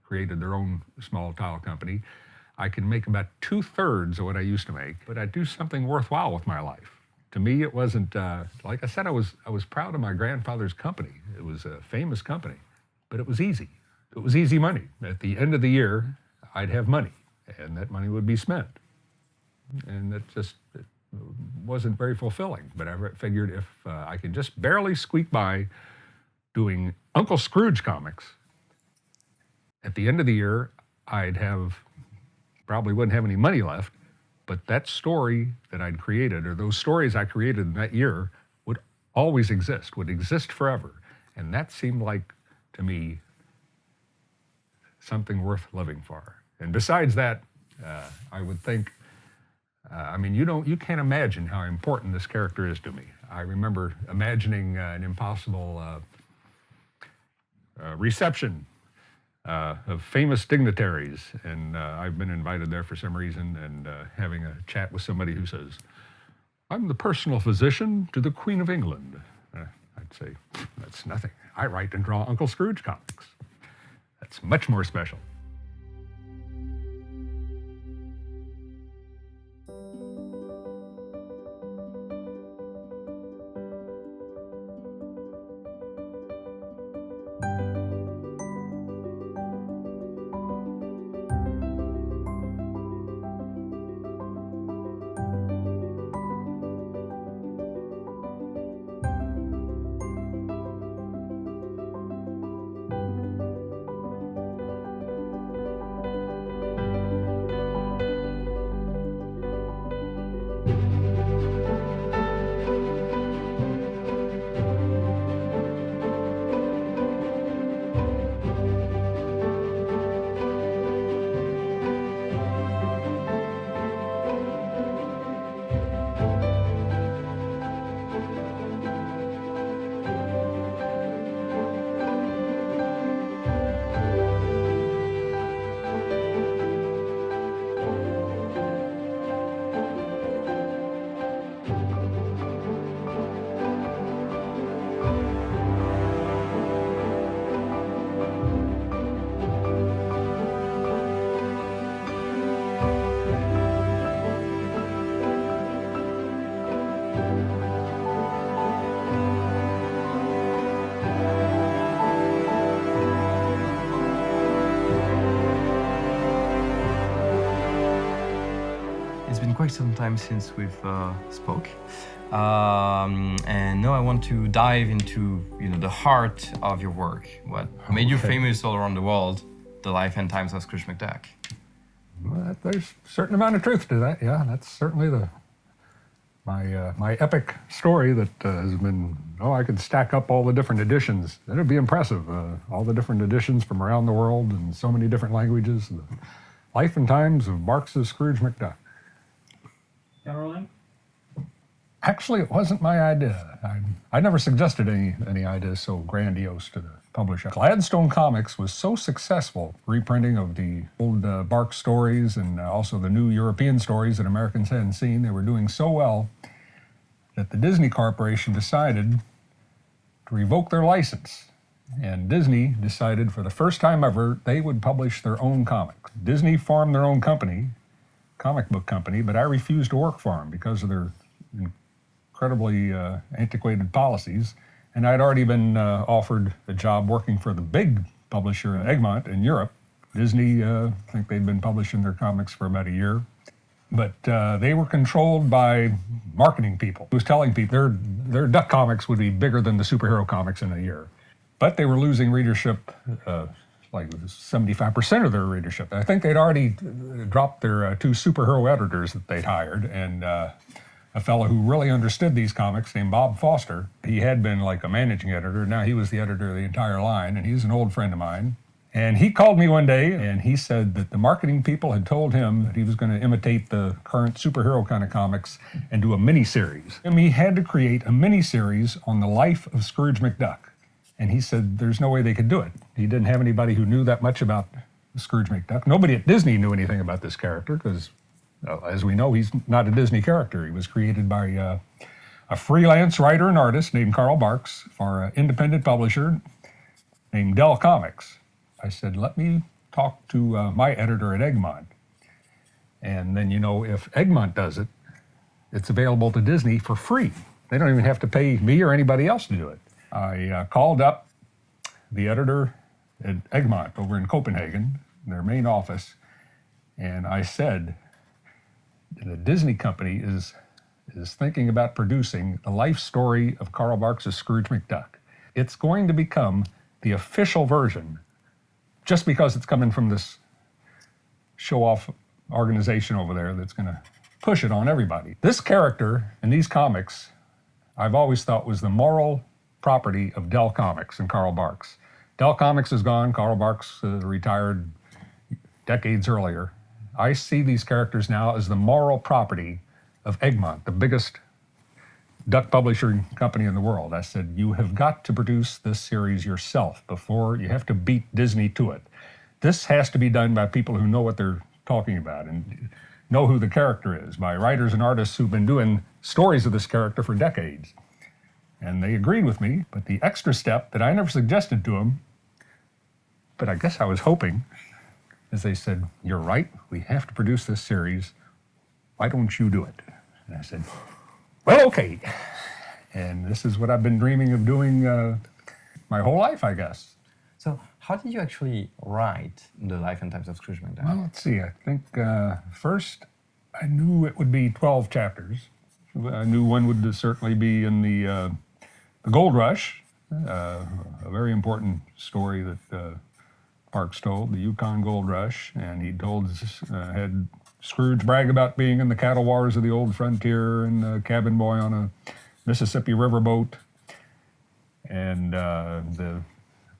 created their own small tile company, I could make about 2/3 of what I used to make, but I'd do something worthwhile with my life. To me, it wasn't, like I said, I was proud of my grandfather's company. It was a famous company, but it was easy. It was easy money. At the end of the year, I'd have money, and that money would be spent. And it wasn't very fulfilling, but I figured if I could just barely squeak by doing Uncle Scrooge comics, at the end of the year, probably wouldn't have any money left, but that story that I'd created, or those stories I created in that year, would always exist, would exist forever. And that seemed like, to me, something worth living for. And besides that, I would think, you can't imagine how important this character is to me. I remember imagining an impossible reception of famous dignitaries, and I've been invited there for some reason, and having a chat with somebody who says, I'm the personal physician to the Queen of England. I'd say, that's nothing. I write and draw Uncle Scrooge comics. That's much more special. It's been quite some time since we've spoke, and now I want to dive into the heart of your work. What made you famous all around the world? The life and times of Scrooge McDuck. Well, there's a certain amount of truth to that. Yeah, that's certainly my epic story that has been. Oh, I could stack up all the different editions. That'd be impressive. All the different editions from around the world in so many different languages. The life and times of Barks' Scrooge McDuck. Caroline? Actually, it wasn't my idea. I never suggested any ideas so grandiose to the publisher. Gladstone Comics was so successful, reprinting of the old Barks stories and also the new European stories that Americans hadn't seen. They were doing so well that the Disney Corporation decided to revoke their license. And Disney decided for the first time ever they would publish their own comics. Disney formed their own company, comic book company, but I refused to work for them because of their incredibly antiquated policies. And I'd already been offered a job working for the big publisher, Egmont, in Europe. Disney, I think they'd been publishing their comics for about a year. But they were controlled by marketing people who was telling people their duck comics would be bigger than the superhero comics in a year. But they were losing readership, like 75% of their readership. I think they'd already dropped their two superhero editors that they'd hired, and a fellow who really understood these comics named Bob Foster. He had been like a managing editor. Now he was the editor of the entire line, and he's an old friend of mine. And he called me one day, and he said that the marketing people had told him that he was going to imitate the current superhero kind of comics and do a mini-series. And he had to create a mini-series on the life of Scrooge McDuck. And he said there's no way they could do it. He didn't have anybody who knew that much about Scrooge McDuck. Nobody at Disney knew anything about this character because, as we know, he's not a Disney character. He was created by a freelance writer and artist named Carl Barks for an independent publisher named Dell Comics. I said, let me talk to my editor at Egmont. And then, if Egmont does it, it's available to Disney for free. They don't even have to pay me or anybody else to do it. I called up the editor at Egmont over in Copenhagen, their main office, and I said, the Disney company is thinking about producing the life story of Carl Barks' Scrooge McDuck. It's going to become the official version just because it's coming from this show-off organization over there that's going to push it on everybody. This character in these comics, I've always thought was the moral property of Dell Comics and Carl Barks. Dell Comics is gone. Carl Barks retired decades earlier. I see these characters now as the moral property of Egmont, the biggest duck publishing company in the world. I said, you have got to produce this series yourself before you have to beat Disney to it. This has to be done by people who know what they're talking about and know who the character is, by writers and artists who've been doing stories of this character for decades. And they agreed with me, but the extra step that I never suggested to them, but I guess I was hoping, is they said, "You're right, we have to produce this series. Why don't you do it?" And I said, "Well, okay." And this is what I've been dreaming of doing my whole life, I guess. So, how did you actually write The Life and Times of Scrooge McDuck? Well, let's see. I think first I knew it would be 12 chapters. I knew one would certainly be in the Gold Rush, a very important story that Parks told, the Yukon Gold Rush, and he had Scrooge brag about being in the cattle wars of the old frontier and a cabin boy on a Mississippi riverboat, and the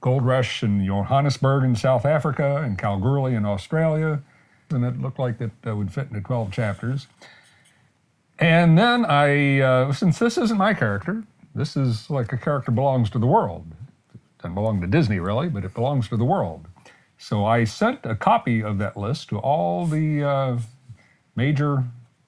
Gold Rush in Johannesburg in South Africa and Kalgoorlie in Australia, and it looked like it would fit into 12 chapters. And then since this isn't my character, this is like a character belongs to the world. It doesn't belong to Disney really, but it belongs to the world. So I sent a copy of that list to all the major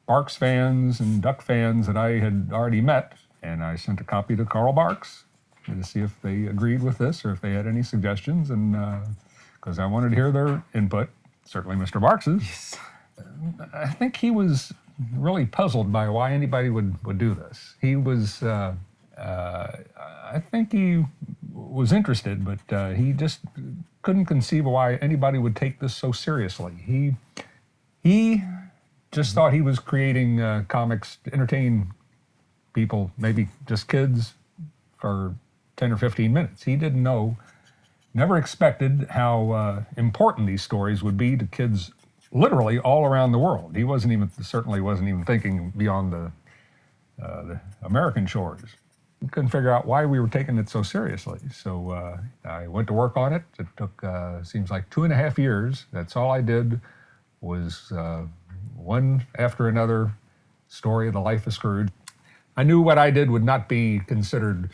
Barks fans and Duck fans that I had already met, and I sent a copy to Carl Barks to see if they agreed with this or if they had any suggestions, and because I wanted to hear their input, certainly Mr. Barks's. Yes. I think he was really puzzled by why anybody would do this. He was, I think he was interested, but he just couldn't conceive of why anybody would take this so seriously. He just thought he was creating comics to entertain people, maybe just kids, for 10 or 15 minutes. He didn't know, never expected how important these stories would be to kids literally all around the world. He certainly wasn't even thinking beyond the American shores. He couldn't figure out why we were taking it so seriously. So I went to work on it. It took, seems like 2.5 years. That's all I did was one after another story of the life of Scrooge. I knew what I did would not be considered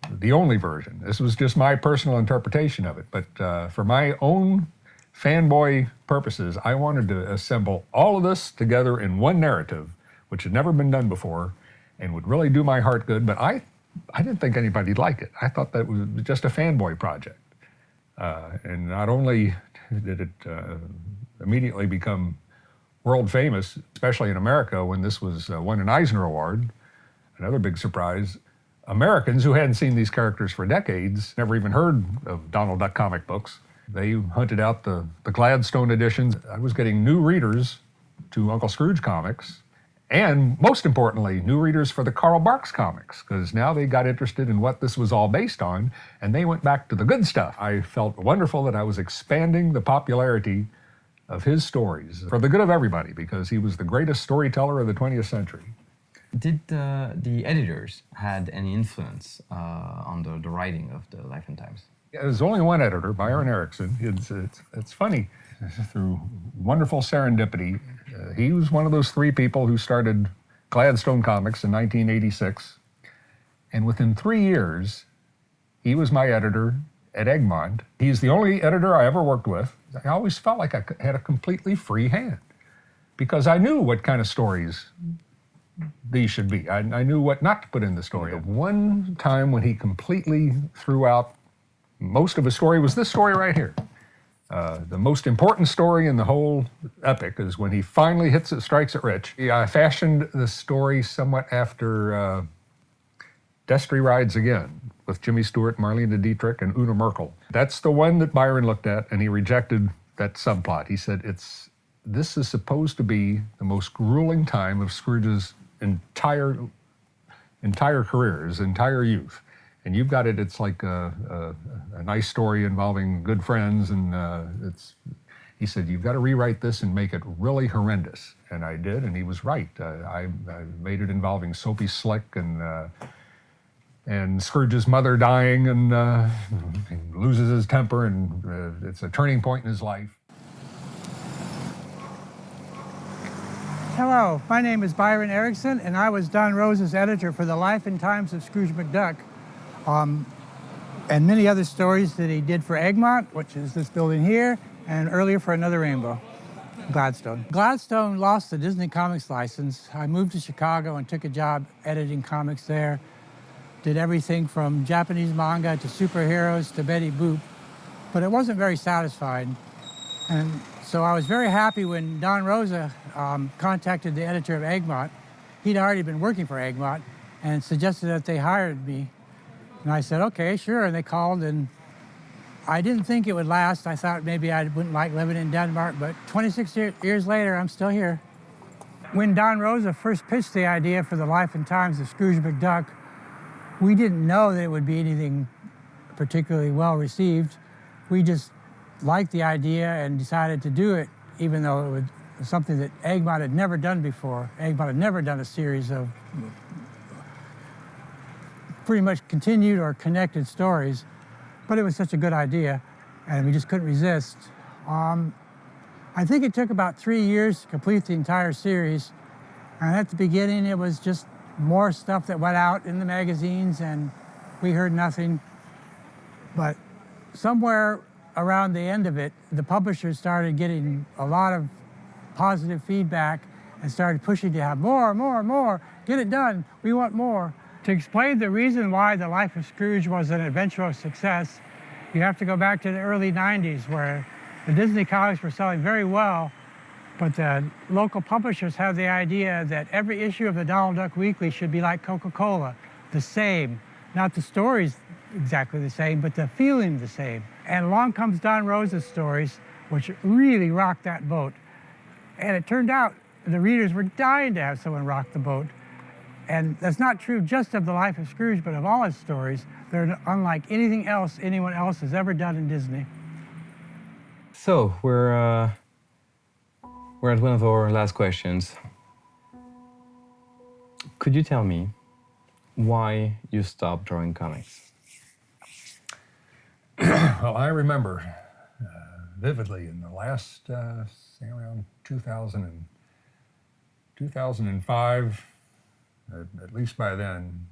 the only version. This was just my personal interpretation of it. But for my own fanboy purposes, I wanted to assemble all of this together in one narrative, which had never been done before and would really do my heart good. But I didn't think anybody'd like it. I thought that was just a fanboy project. And not only did it immediately become world famous, especially in America when this was won an Eisner Award, another big surprise, Americans who hadn't seen these characters for decades, never even heard of Donald Duck comic books, they hunted out the Gladstone editions. I was getting new readers to Uncle Scrooge comics, and most importantly, new readers for the Carl Barks comics, because now they got interested in what this was all based on, and they went back to the good stuff. I felt wonderful that I was expanding the popularity of his stories for the good of everybody, because he was the greatest storyteller of the 20th century. Did the editors had any influence on the writing of the Life and Times? Yeah, there's only one editor, Byron Erickson. It's funny, through wonderful serendipity, he was one of those 3 people who started Gladstone Comics in 1986, and within 3 years, he was my editor at Egmont. He's the only editor I ever worked with. I always felt like I had a completely free hand, because I knew what kind of stories these should be. I knew what not to put in the story. The one time when he completely threw out most of a story was this story right here. The most important story in the whole epic is when he finally strikes it rich. I fashioned the story somewhat after Destry Rides Again with Jimmy Stewart, Marlene Dietrich, and Una Merkel. That's the one that Byron looked at, and he rejected that subplot. He said, this is supposed to be the most grueling time of Scrooge's entire career, his entire youth. And you've got it, it's like a nice story involving good friends, and he said, you've got to rewrite this and make it really horrendous. And I did, and he was right. I made it involving Soapy Slick and Scrooge's mother dying, and he loses his temper, and it's a turning point in his life. Hello, my name is Byron Erickson, and I was Don Rose's editor for The Life and Times of Scrooge McDuck, and many other stories that he did for Egmont, which is this building here, and earlier for Another Rainbow, Gladstone. Gladstone lost the Disney Comics license. I moved to Chicago and took a job editing comics there. did everything from Japanese manga to superheroes to Betty Boop, but it wasn't very satisfying. And so I was very happy when Don Rosa contacted the editor of Egmont. He'd already been working for Egmont and suggested that they hired me. And I said, okay, sure. And they called, and I didn't think it would last. I thought maybe I wouldn't like living in Denmark, but 26 years later, I'm still here. When Don Rosa first pitched the idea for the life and times of Scrooge McDuck, we didn't know that it would be anything particularly well received. We just liked the idea and decided to do it, even though it was something that Egmont had never done before. Egmont had never done a series of pretty much continued or connected stories, but it was such a good idea, and we just couldn't resist. I think it took about 3 years to complete the entire series, and at the beginning it was just more stuff that went out in the magazines, and we heard nothing. But somewhere around the end of it, the publishers started getting a lot of positive feedback and started pushing to have more, get it done, we want more. To explain the reason why The Life of Scrooge was an eventual success, you have to go back to the early 90s, where the Disney comics were selling very well, but the local publishers had the idea that every issue of the Donald Duck Weekly should be like Coca-Cola, the same. Not the stories exactly the same, but the feeling the same. And along comes Don Rosa's stories, which really rocked that boat. And it turned out the readers were dying to have someone rock the boat. And that's not true just of The Life of Scrooge, but of all his stories. They're unlike anything else anyone else has ever done in Disney. So we're at one of our last questions. Could you tell me why you stopped drawing comics? Well, I remember vividly in the last, say around 2005, at least by then,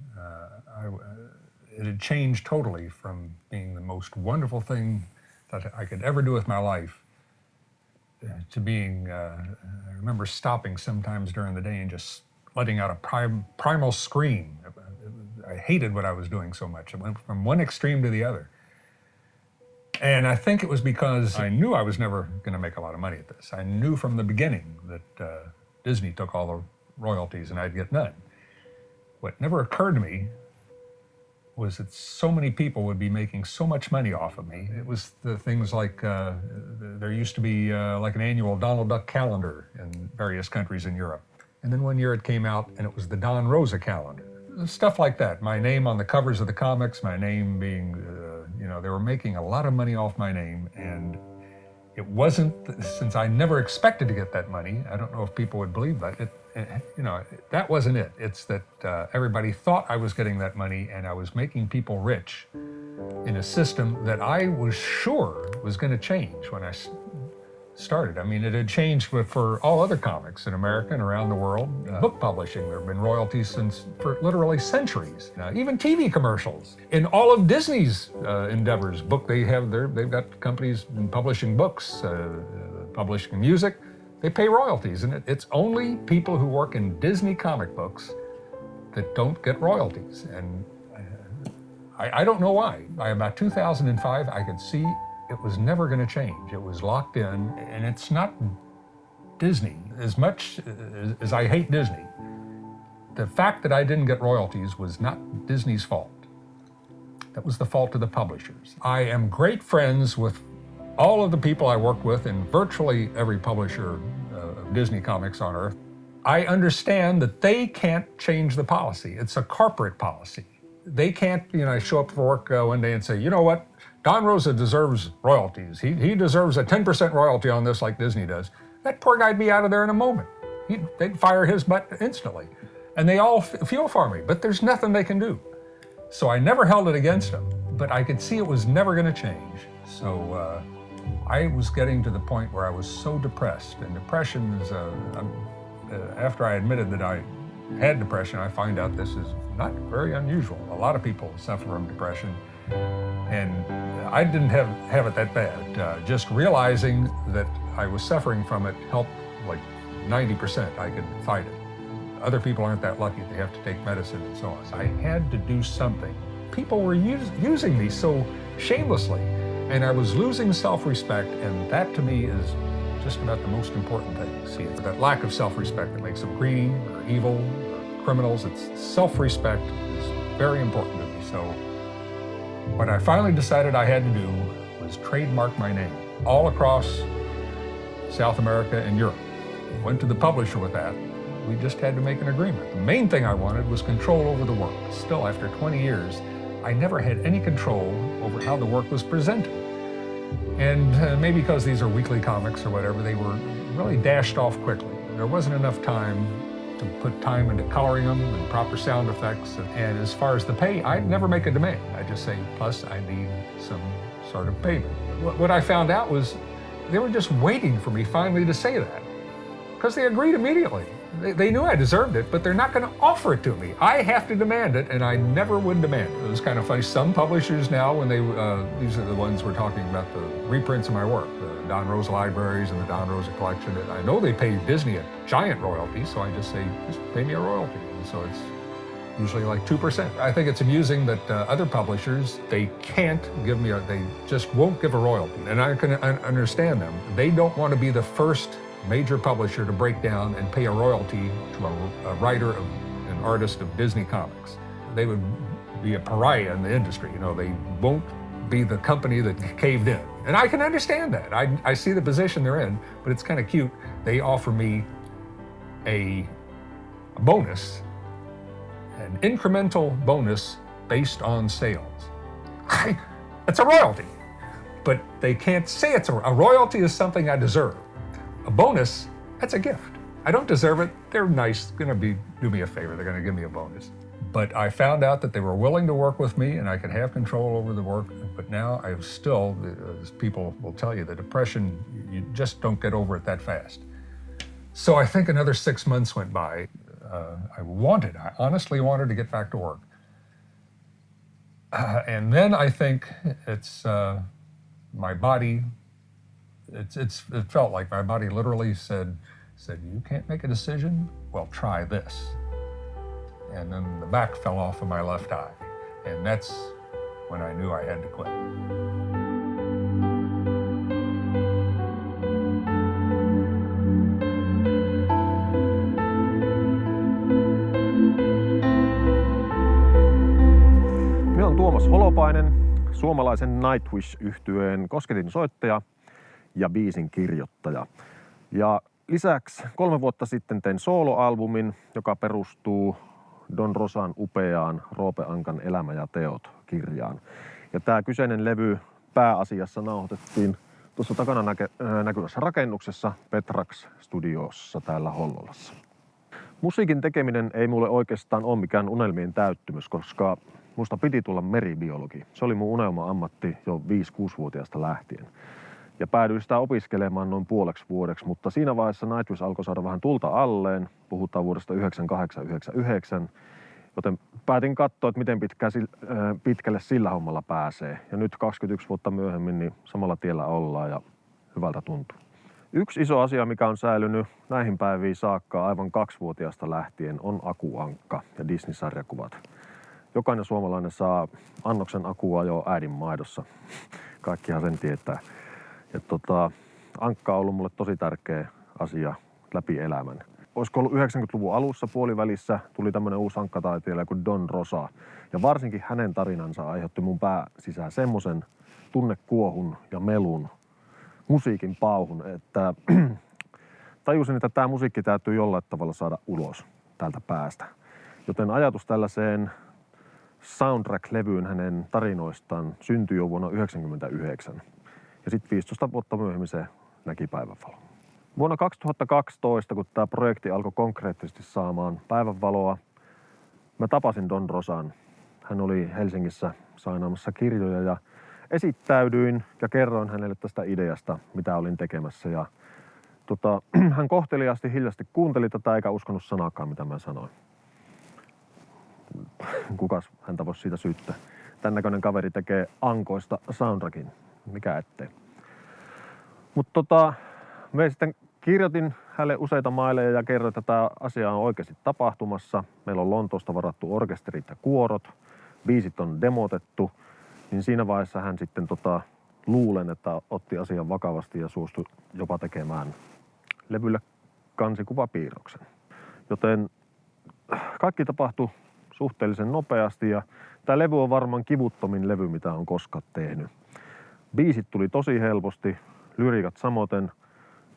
it had changed totally from being the most wonderful thing that I could ever do with my life to being, I remember stopping sometimes during the day and just letting out a primal scream. I hated what I was doing so much. It went from one extreme to the other. And I think it was because I knew I was never going to make a lot of money at this. I knew from the beginning that Disney took all the royalties and I'd get none. What never occurred to me was that so many people would be making so much money off of me. It was the things like, there used to be like an annual Donald Duck calendar in various countries in Europe. And then one year it came out and it was the Don Rosa calendar. Stuff like that. My name on the covers of the comics, my name being, they were making a lot of money off my name. And it wasn't, since I never expected to get that money, I don't know if people would believe that, that wasn't it. It's that everybody thought I was getting that money and I was making people rich in a system that I was sure was going to change when I started. I mean, it had changed for all other comics in America and around the world. Book publishing, there have been royalties for literally centuries. Even TV commercials. In all of Disney's endeavors, they've got companies publishing books, publishing music. They pay royalties, and it's only people who work in Disney comic books that don't get royalties. And I don't know why. By about 2005, I could see it was never going to change. It was locked in, and it's not Disney. As much as I hate Disney, the fact that I didn't get royalties was not Disney's fault. That was the fault of the publishers. I am great friends with all of the people I work with in virtually every publisher of Disney comics on Earth. I understand that they can't change the policy. It's a corporate policy. They can't, show up for work one day and say, you know what, Don Rosa deserves royalties. He deserves a 10% royalty on this like Disney does. That poor guy'd be out of there in a moment. They'd fire his butt instantly. And they all feel for me, but there's nothing they can do. So I never held it against them, but I could see it was never going to change. So I was getting to the point where I was so depressed, and depression is, after I admitted that I had depression, I find out this is not very unusual. A lot of people suffer from depression, and I didn't have it that bad. Just realizing that I was suffering from it helped like 90%. I could fight it. Other people aren't that lucky. They have to take medicine and so on. I had to do something. People were using me so shamelessly, and I was losing self-respect, and that to me is just about the most important thing. See, it's that lack of self-respect that makes them greedy or evil or criminals. It's self-respect is very important to me. So what I finally decided I had to do was trademark my name all across South America and Europe. Went to the publisher with that. We just had to make an agreement. The main thing I wanted was control over the work. Still, after 20 years, I never had any control over how the work was presented. And maybe because these are weekly comics or whatever, they were really dashed off quickly. There wasn't enough time to put time into coloring them and proper sound effects. And as far as the pay, I'd never make a demand. I'd just say, plus I need some sort of payment. What I found out was they were just waiting for me finally to say that, because they agreed immediately. They knew I deserved it, but they're not going to offer it to me. I have to demand it, and I never would demand it. It was kind of funny. Some publishers now, when they, these are the ones we're talking about, the reprints of my work, the Don Rosa libraries and the Don Rosa collection. And I know they pay Disney a giant royalty, so I just say, just pay me a royalty. And so it's usually like 2%. I think it's amusing that other publishers, they can't give me they just won't give a royalty. And I can understand them. They don't want to be the first major publisher to break down and pay a royalty to a writer, an artist of Disney Comics. They would be a pariah in the industry. You know, they won't be the company that caved in. And I can understand that. I see the position they're in, but it's kind of cute. They offer me a bonus, an incremental bonus based on sales. It's a royalty, but they can't say it's a royalty is something I deserve. A bonus, that's a gift. I don't deserve it. They're nice, do me a favor. They're gonna give me a bonus. But I found out that they were willing to work with me and I could have control over the work. But now I've still, as people will tell you, the depression, you just don't get over it that fast. So I think another 6 months went by. I honestly wanted to get back to work. And then I think it's my body, it felt like my body literally said, you can't make a decision? Well, try this. And then the back fell off of my left eye. And that's when I knew I had to quit. Minä olen Tuomas Holopainen, suomalaisen Nightwish-yhtyeen kosketinsoittaja ja biisin kirjoittaja. Ja lisäksi 3 vuotta sitten tein soloalbumin, joka perustuu Don Rosan upeaan Roope Ankan Elämä ja teot -kirjaan. Ja tämä kyseinen levy pääasiassa nauhoitettiin tuossa takana näkyvässä rakennuksessa Petrax Studiossa täällä Hollolassa. Musiikin tekeminen ei mulle oikeastaan ole mikään unelmien täyttymys, koska musta piti tulla meribiologi. Se oli mun unelma-ammatti jo 5-6-vuotiaasta lähtien. Ja päädyin sitä opiskelemaan noin puoleksi vuodeksi, mutta siinä vaiheessa Nightwish alkoi saada vähän tulta alleen. Puhutaan vuodesta 98-99, joten päätin katsoa, että miten pitkälle sillä hommalla pääsee. Ja nyt 21 vuotta myöhemmin niin samalla tiellä ollaan ja hyvältä tuntuu. Yksi iso asia, mikä on säilynyt näihin päiviin saakka aivan 2-vuotiaasta lähtien, on Aku Ankka ja Disney-sarjakuvat. Jokainen suomalainen saa annoksen Akua jo äidin maidossa. Kaikkihan sen tietää. Ja Ankka on ollut mulle tosi tärkeä asia läpi elämän. Olisiko ollut 90-luvun alussa puolivälissä tuli tämmöinen uusi ankkataiteilija kuin Don Rosa. Ja varsinkin hänen tarinansa aiheutti mun pää sisään semmoisen tunnekuohun ja melun, musiikin pauhun, että tajusin, että tämä musiikki täytyy jollain tavalla saada ulos täältä päästä. Joten ajatus tällaiseen soundtrack-levyyn hänen tarinoistaan syntyi jo vuonna 1999. Ja sitten 15 vuotta myöhemmin se näki päivänvalon. Vuonna 2012, kun tämä projekti alkoi konkreettisesti saamaan päivänvaloa, mä tapasin Don Rosan. Hän oli Helsingissä sainaamassa kirjoja ja esittäydyin ja kerroin hänelle tästä ideasta, mitä olin tekemässä. Ja hän kohteliaasti hiljaisesti kuunteli tätä eikä uskonut sanaakaan, mitä mä sanoin. Kukas häntä voisi siitä syyttää? Tän näköinen kaveri tekee ankoista soundtrackin. Mikä ettei. Mutta me sitten Kirjoitin hänelle useita maileja ja kerroin, että tämä asia on oikeasti tapahtumassa. Meillä on Lontoosta varattu orkesterit ja kuorot, biisit on demotettu. Niin siinä vaiheessa hän sitten luulen, että otti asian vakavasti ja suostui jopa tekemään levylle kansikuvapiirroksen. Joten kaikki tapahtui suhteellisen nopeasti ja tämä levy on varmaan kivuttomin levy, mitä on koskaan tehnyt. Biisit tuli tosi helposti, lyriikat samoin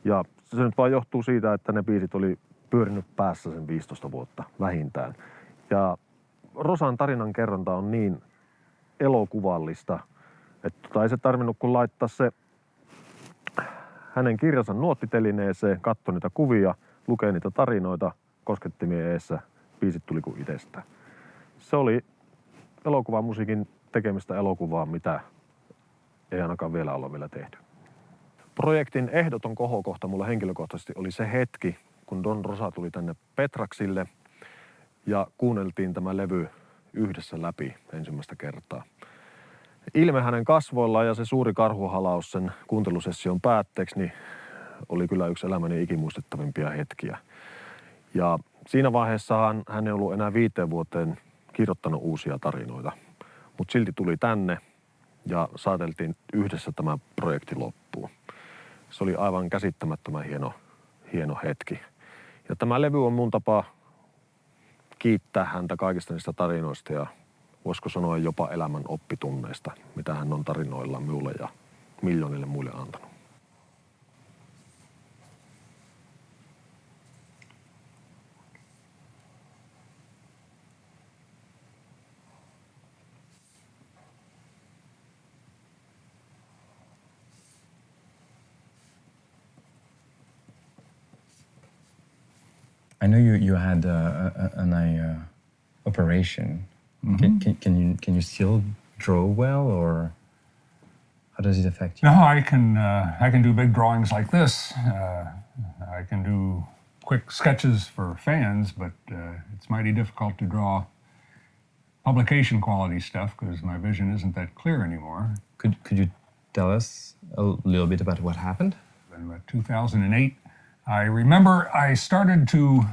ja se nyt vaan johtuu siitä, että ne biisit oli pyörinyt päässä sen 15 vuotta vähintään. Ja Rosan tarinan kerronta on niin elokuvallista, että ei se tarvinnut kun laittaa se hänen kirjansa nuottitelineeseen, katsoi niitä kuvia, lukee niitä tarinoita koskettimien eessä, biisit tuli kuin itsestään. Se oli elokuvamusiikin tekemistä elokuvaa, mitä ei ainakaan vielä olla vielä tehty. Projektin ehdoton kohokohta mulle henkilökohtaisesti oli se hetki, kun Don Rosa tuli tänne Petraksille ja kuunneltiin tämä levy yhdessä läpi ensimmäistä kertaa. Ilme hänen kasvoillaan ja se suuri karhuhalaus sen kuuntelusession päätteeksi niin oli kyllä yksi elämäni ikimuistettavimpia hetkiä. Ja siinä vaiheessa hän ei ollut enää 5 vuoteen kirjoittanut uusia tarinoita, mutta silti tuli tänne ja saateltiin yhdessä tämä projekti loppuun. Se oli aivan käsittämättömän hieno hetki. Ja tämä levy on mun tapa kiittää häntä kaikista niistä tarinoista ja voisiko sanoa jopa elämän oppitunneista, mitä hän on tarinoilla minulle ja miljoonille muille antanut. I know you had an eye operation. Mm-hmm. Can you still draw well, or how does it affect you? No, I can do big drawings like this. I can do quick sketches for fans, but it's mighty difficult to draw publication quality stuff because my vision isn't that clear anymore. Could you tell us a little bit about what happened? In about 2008, I remember I started to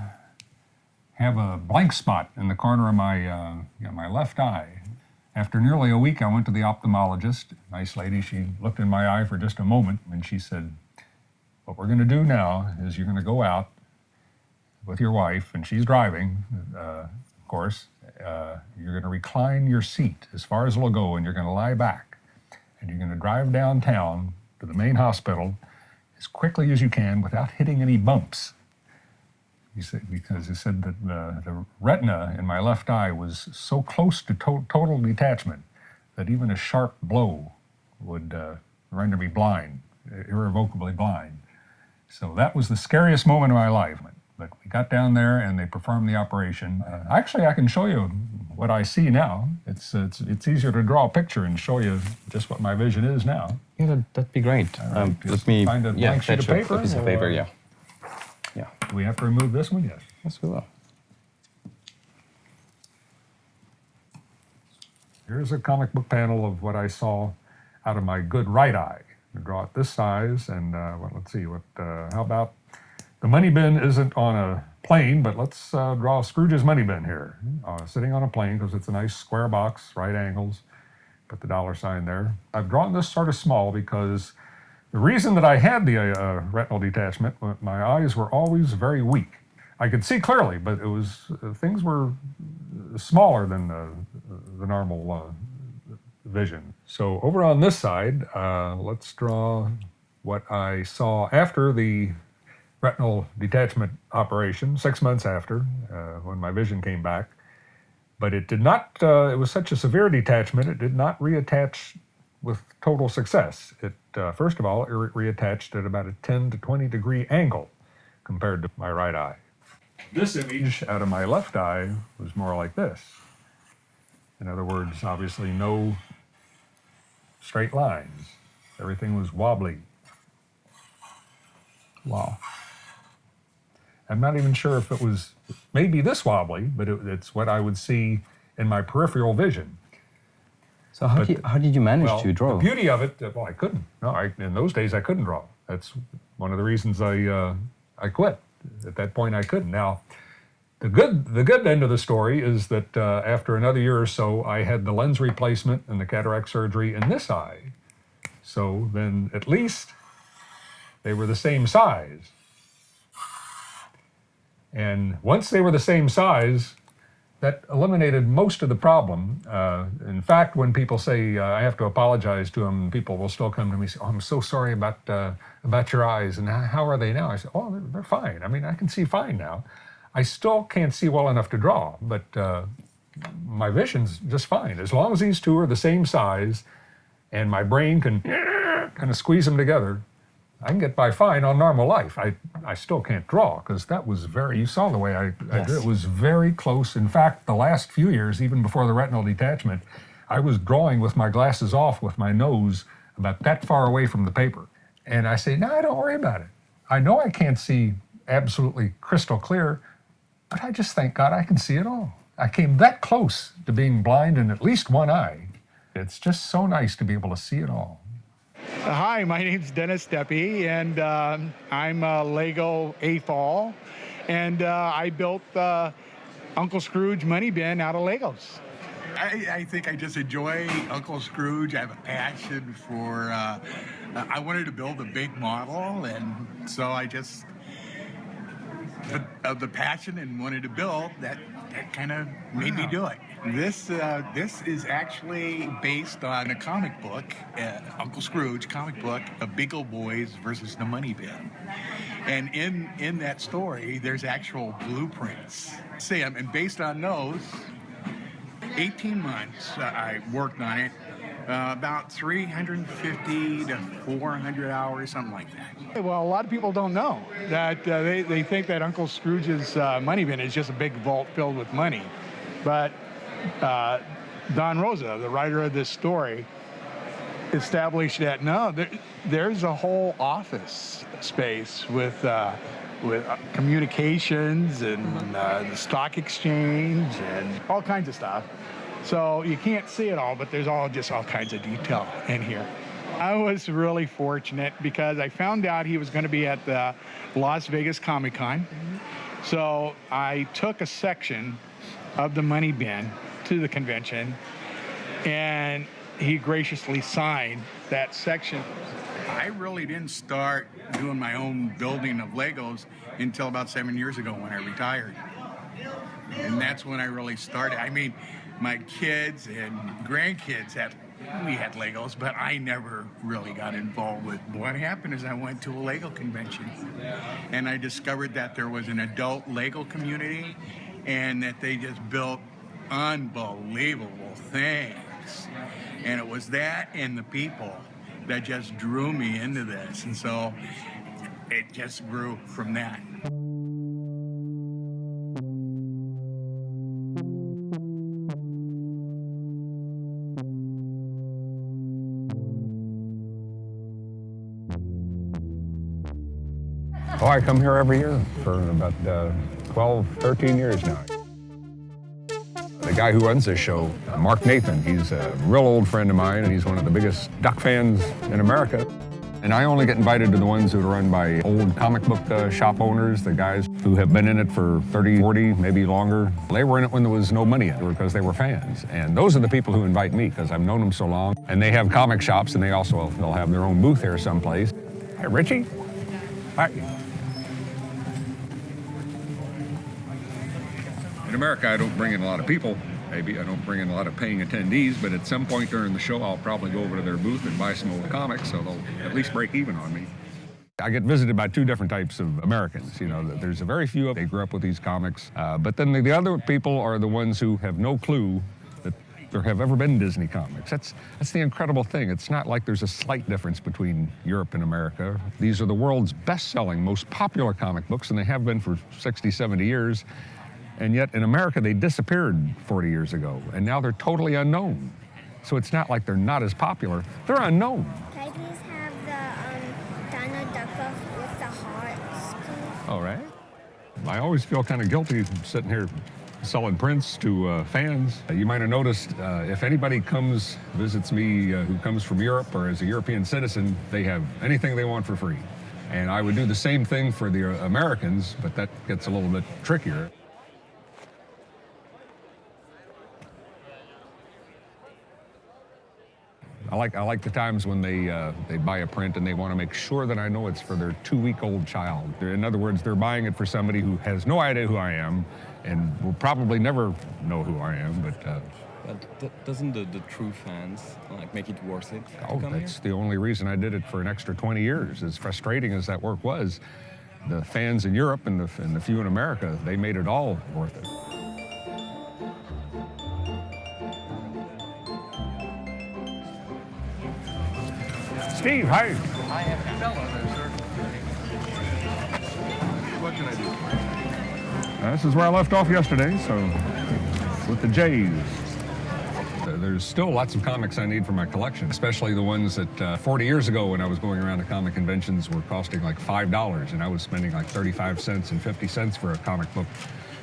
have a blank spot in the corner of my left eye. After nearly a week, I went to the ophthalmologist. Nice lady, she looked in my eye for just a moment and she said, what we're going to do now is you're going to go out with your wife, and she's driving, of course. You're going to recline your seat as far as it'll go, and you're going to lie back. And you're going to drive downtown to the main hospital as quickly as you can without hitting any bumps. Because he said that the retina in my left eye was so close to total detachment that even a sharp blow would render me blind, irrevocably blind. So that was the scariest moment of my life. But we got down there and they performed the operation. Actually, I can show you what I see now. It's easier to draw a picture and show you just what my vision is now. Yeah, that'd be great. Right, Let me find a blank sheet of fetch paper. a piece of paper. Yeah. Do we have to remove this one? Yes. Yes, we will. Here's a comic book panel of what I saw out of my good right eye. I draw it this size, and let's see. How about the money bin isn't on a plane, but let's draw Scrooge's money bin here, sitting on a plane because it's a nice square box, right angles. Put the $sign there. I've drawn this sort of small because the reason that I had the retinal detachment, my eyes were always very weak. I could see clearly, but it was things were smaller than the normal vision. So over on this side, let's draw what I saw after the retinal detachment operation, 6 months after, when my vision came back. But it did not, it was such a severe detachment, it did not reattach with total success. It, first of all, it reattached at about a 10 to 20 degree angle compared to my right eye. This image out of my left eye was more like this. In other words, obviously no straight lines. Everything was wobbly. Wow. I'm not even sure if it was maybe this wobbly, but it's what I would see in my peripheral vision. So how did you manage to draw? The beauty of it, well, I couldn't. No, in those days I couldn't draw. one of the reasons I quit. At that point, I couldn't. Now, the good end of the story is that after another year or so, I had the lens replacement and the cataract surgery in this eye. So then at least they were the same size. And once they were the same size, that eliminated most of the problem. In fact, when people say I have to apologize to them, people will still come to me and say, "Oh, I'm so sorry about your eyes, and how are they now?" I say, "Oh, they're fine. I mean, I can see fine now. I still can't see well enough to draw, but my vision's just fine. As long as these two are the same size and my brain can kind of squeeze them together, I can get by fine on normal life. I still can't draw because that was you saw the way I drew. It was very close. In fact, the last few years, even before the retinal detachment, I was drawing with my glasses off with my nose about that far away from the paper. And I say, no, don't worry about it. I know I can't see absolutely crystal clear, but I just thank God I can see it all. I came that close to being blind in at least one eye. It's just so nice to be able to see it all. Hi, my name's Dennis Deppy, and I'm a Lego AFOL, and I built Uncle Scrooge Money Bin out of Legos. I think I just enjoy Uncle Scrooge. I have a passion for, I wanted to build a big model, and so I just, the passion and wanted to build, that kind of made me do it. This is actually based on a comic book, Uncle Scrooge comic book, of Big Ol' Boys versus the Money Bin. And in that story, there's actual blueprints. And based on those, 18 months I worked on it, about 350 to 400 hours, something like that. Well, a lot of people don't know that they think that Uncle Scrooge's money bin is just a big vault filled with money. But Don Rosa, the writer of this story, established that no, there's a whole office space with communications and the stock exchange and all kinds of stuff. So you can't see it all, but there's all kinds of detail in here. I was really fortunate because I found out he was going to be at the Las Vegas Comic Con. So I took a section of the money bin to the convention, and he graciously signed that section. I really didn't start doing my own building of Legos until about 7 years ago when I retired. And that's when I really started. I mean, my kids and grandkids had Legos, but I never really got involved with. What happened is I went to a Lego convention, and I discovered that there was an adult Lego community, and that they just built unbelievable things. And it was that and the people that just drew me into this. And so it just grew from that. Oh, I come here every year for about 12, 13 years now. The guy who runs this show, Mark Nathan, he's a real old friend of mine, and he's one of the biggest duck fans in America. And I only get invited to the ones that are run by old comic book shop owners, the guys who have been in it for 30, 40, maybe longer. They were in it when there was no money in it because they were fans. And those are the people who invite me because I've known them so long. And they have comic shops, and they'll have their own booth here someplace. Hey, Richie. Hi. In America, I don't bring in a lot of people. Maybe I don't bring in a lot of paying attendees, but at some point during the show, I'll probably go over to their booth and buy some old comics, so they'll at least break even on me. I get visited by two different types of Americans. You know, there's a very few of them. They grew up with these comics, but then the other people are the ones who have no clue that there have ever been Disney comics. That's the incredible thing. It's not like there's a slight difference between Europe and America. These are the world's best-selling, most popular comic books, and they have been for 60, 70 years. And yet in America, they disappeared 40 years ago, and now they're totally unknown. So it's not like they're not as popular, they're unknown. Can I please have the Donald Duck with the hearts? All right. I always feel kind of guilty sitting here selling prints to fans. You might have noticed if anybody visits me who comes from Europe or is a European citizen, they have anything they want for free. And I would do the same thing for the Americans, but that gets a little bit trickier. I like the times when they buy a print and they want to make sure that I know it's for their 2-week-old child. In other words, they're buying it for somebody who has no idea who I am and will probably never know who I am. But doesn't the true fans make it worth it to come that's here? the only reason I did it for an extra 20 years. As frustrating as that work was, the fans in Europe and the few in America, they made it all worth it. Steve, hi. I have fellow there, sir. What can I do for you? This is where I left off yesterday, so with the Jays. There's still lots of comics I need for my collection, especially the ones that 40 years ago when I was going around to comic conventions were costing like $5, and I was spending like 35 cents and 50 cents for a comic book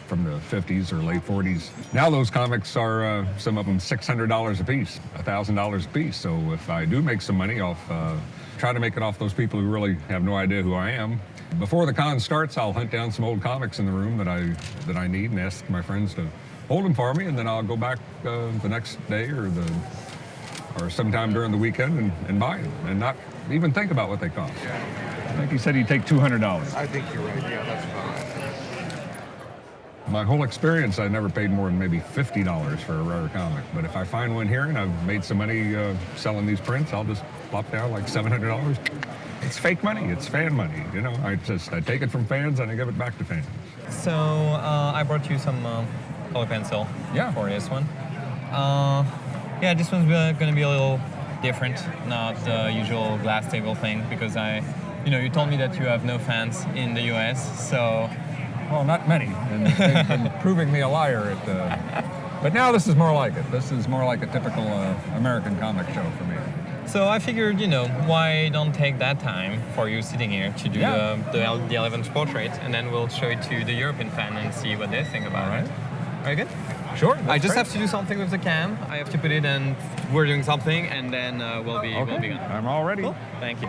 from the 50s or late 40s. Now those comics are, some of them $600 a piece, $1,000 a piece. So if I do make some money off, try to make it off those people who really have no idea who I am. Before the con starts, I'll hunt down some old comics in the room that I need and ask my friends to hold them for me, and then I'll go back the next day or sometime during the weekend and buy them and not even think about what they cost. Yeah. I think he said he'd take $200. I think you're right. Yeah, that's fine. My whole experience, I never paid more than maybe $50 for a rare comic. But if I find one here and I've made some money selling these prints, I'll just plop down like $700. It's fake money. It's fan money. You know, I take it from fans and I give it back to fans. So I brought you some color pencil for this one. Yeah, this one's going to be a little different, not the usual glass table thing, because you told me that you have no fans in the US, so. Well, not many, and they've been proving me a liar but now this is more like it. This is more like a typical American comic show for me. So I figured, why don't take that time for you sitting here to do the 11th portrait, and then we'll show it to the European fan and see what they think about it. Are you good? Sure. I just have to do something with the cam. I have to put it and we're doing something, and then we'll be gone. I'm all ready. Cool. Thank you.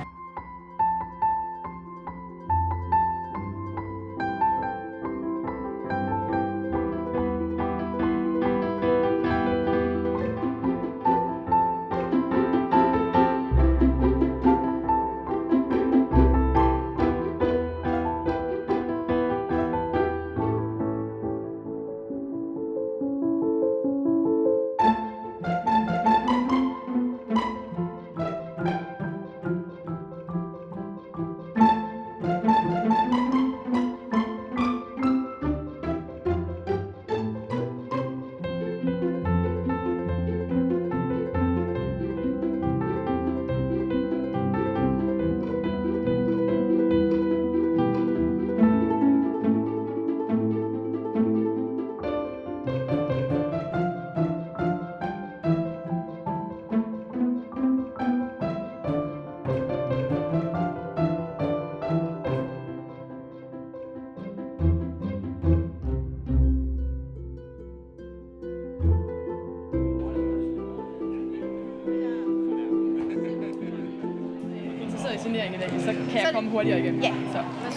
signeringen af, så kan jeg komme hurtigere igennem. Ja, så. Men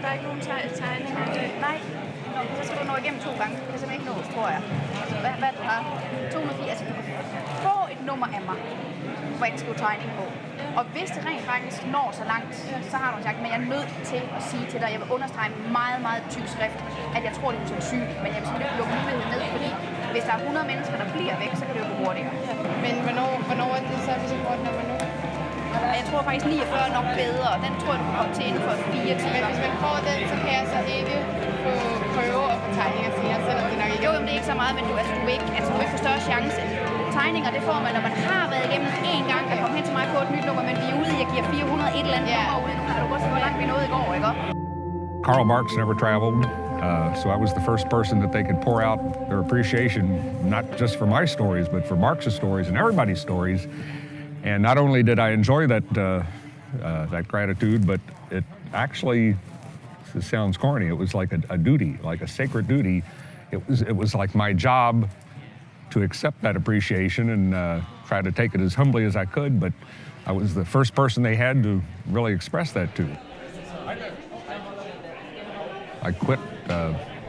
der er ikke nogen tegninger. Nej, så skal du nå igennem 2 gange. Det kan simpelthen ikke nås, tror jeg. Hvad du har? 204. Altså, du kan få et nummer af mig, hvor jeg kan skrive tegning på. Og hvis det rent faktisk når så langt, så har du sagt, men jeg er nødt til at sige til dig, jeg vil understrege meget, meget tyk skrift, at jeg tror, det er usandsynligt, men jeg vil simpelthen lukke muligheden ned, fordi hvis der er 100 mennesker, der bliver væk, så kan det jo gå hurtigere. Men hvornår er det så, hvis jeg får den nummer nu? Jeg tror faktisk 49 er nok bedre, og den tror jeg, du kan komme til inden for 4 timer. Men hvis man får den, så kan jeg så ikke få prøve at få tegninger senere, selvom det nok ikke Jo, men det er ikke så meget, men du vil ikke få større chance. Tegninger, det får man, når man har været igennem en gang, kan komme hen til mig på et nyt nummer, men vi er ude i, jeg giver 400 et eller andet nummer ude. Nu kan du godt se, hvor langt vi nåede i går, ikke? Karl Marx never traveled, so I was the first person that they could pour out their appreciation, not just for my stories, but for Marx's stories and everybody's stories. And not only did I enjoy that gratitude, but it actually, this sounds corny, it was like a duty, like a sacred duty. It was like my job to accept that appreciation and try to take it as humbly as I could, but I was the first person they had to really express that to. I quit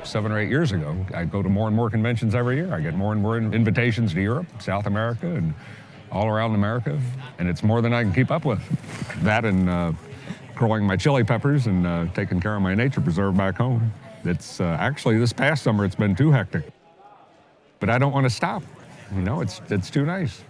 7 or 8 years ago. I go to more and more conventions every year. I get more and more invitations to Europe, South America, and all around America, and it's more than I can keep up with. That and growing my chili peppers and taking care of my nature preserve back home. It's actually this past summer it's been too hectic, but I don't want to stop. You know, it's too nice.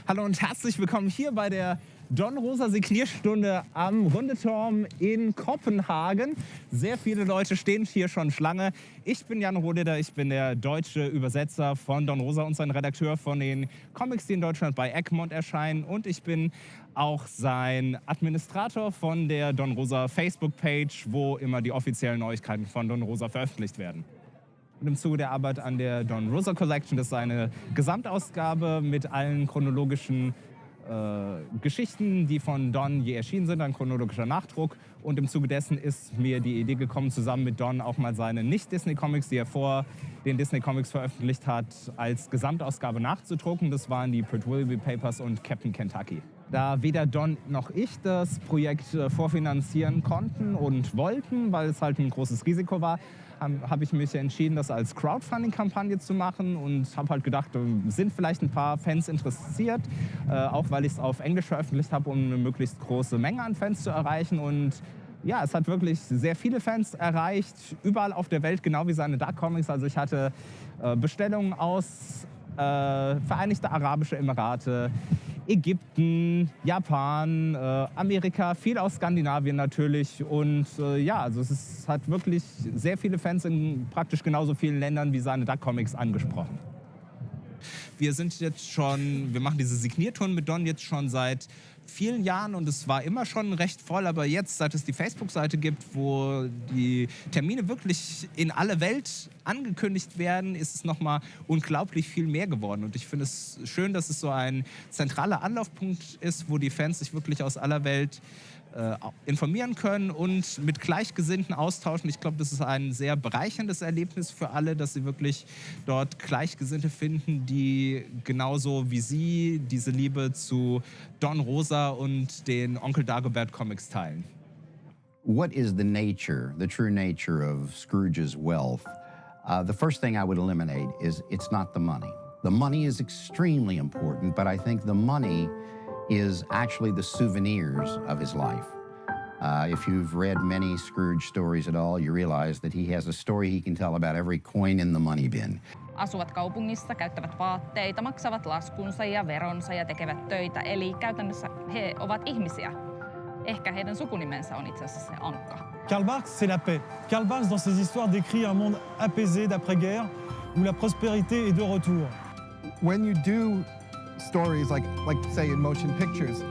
Hallo und herzlich willkommen hier bei der Don Rosa Signierstunde am Rundeturm in Kopenhagen. Sehr viele Leute stehen hier schon Schlange. Ich bin Jan Rohleder, ich bin der deutsche Übersetzer von Don Rosa und sein Redakteur von den Comics, die in Deutschland bei Egmont erscheinen. Und ich bin auch sein Administrator von der Don Rosa Facebook-Page, wo immer die offiziellen Neuigkeiten von Don Rosa veröffentlicht werden. Und im Zuge der Arbeit an der Don Rosa Collection, das ist eine Gesamtausgabe mit allen chronologischen Geschichten, die von Don je erschienen sind, ein chronologischer Nachdruck. Und im Zuge dessen ist mir die Idee gekommen, zusammen mit Don auch mal seine Nicht-Disney-Comics, die er vor den Disney-Comics veröffentlicht hat, als Gesamtausgabe nachzudrucken. Das waren die Pert Willoughby Papers und Captain Kentucky. Da weder Don noch ich das Projekt vorfinanzieren konnten und wollten, weil es halt ein großes Risiko war, habe ich mich entschieden, das als Crowdfunding-Kampagne zu machen und habe halt gedacht, sind vielleicht ein paar Fans interessiert, auch weil ich es auf Englisch veröffentlicht habe, um eine möglichst große Menge an Fans zu erreichen. Und ja, es hat wirklich sehr viele Fans erreicht, überall auf der Welt, genau wie seine Dark Comics. Also ich hatte Bestellungen aus Vereinigte Arabische Emirate, Ägypten, Japan, Amerika, viel aus Skandinavien natürlich. Und ja, also es hat wirklich sehr viele Fans in praktisch genauso vielen Ländern wie seine Duck Comics angesprochen. Wir machen diese Signiertouren mit Don jetzt schon seit vielen Jahren und es war immer schon recht voll, aber jetzt, seit es die Facebook-Seite gibt, wo die Termine wirklich in alle Welt angekündigt werden, ist es nochmal unglaublich viel mehr geworden. Und ich finde es schön, dass es so ein zentraler Anlaufpunkt ist, wo die Fans sich wirklich aus aller Welt informieren können und mit Gleichgesinnten austauschen. Ich glaube, das ist ein sehr bereicherndes Erlebnis für alle, dass sie wirklich dort Gleichgesinnte finden, die genauso wie sie diese Liebe zu Don Rosa und den Onkel Dagobert Comics teilen. What is the true nature of Scrooge's wealth? The first thing I would eliminate is it's not the money. The money is extremely important, but I think the money is actually the souvenirs of his life. If you've read many Scrooge stories at all, you realize that he has a story he can tell about every coin in the money bin. Asuvat kaupungissa, käyttävät vaatteita, maksavat laskunsa ja veronsa ja tekevät töitä. Eli käytännössä he ovat ihmisiä. Ehkä heidän sukunimensä on itse asiassa se Ankka. Karl Barks, c'est la paix. Karl Barks, dans ses histoires, décrit un monde apaisé d'après-guerre où la prospérité est de retour. When you do stories like say in motion pictures,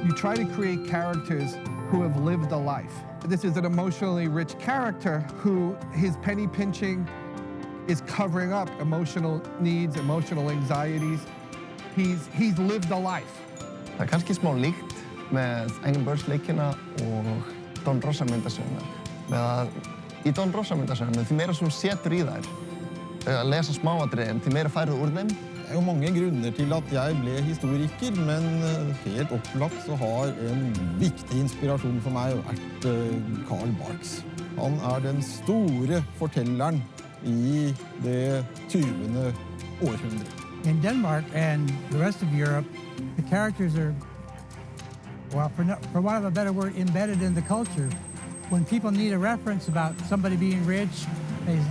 you try to create characters who have lived a life. This is an emotionally rich character who his penny pinching is covering up emotional needs, emotional anxieties. He's lived a life. Það kannski smá líkt með Angry Birds leikina og Don Rosa myndasöguna. Í Don Rosa myndasöguna, því meira sem þú setur í þær, að lesa smáatriðin, því meira færðu úr þeim. Det er jo mange grunner til at jeg ble historiker, men helt opplagt så har en viktig inspirasjon for meg vært Karl Barks. Han er den store fortelleren i det 20. århundre. In Denmark and the rest of Europe, the characters are, well, for want of a better word, embedded in the culture. When people need a reference about somebody being rich,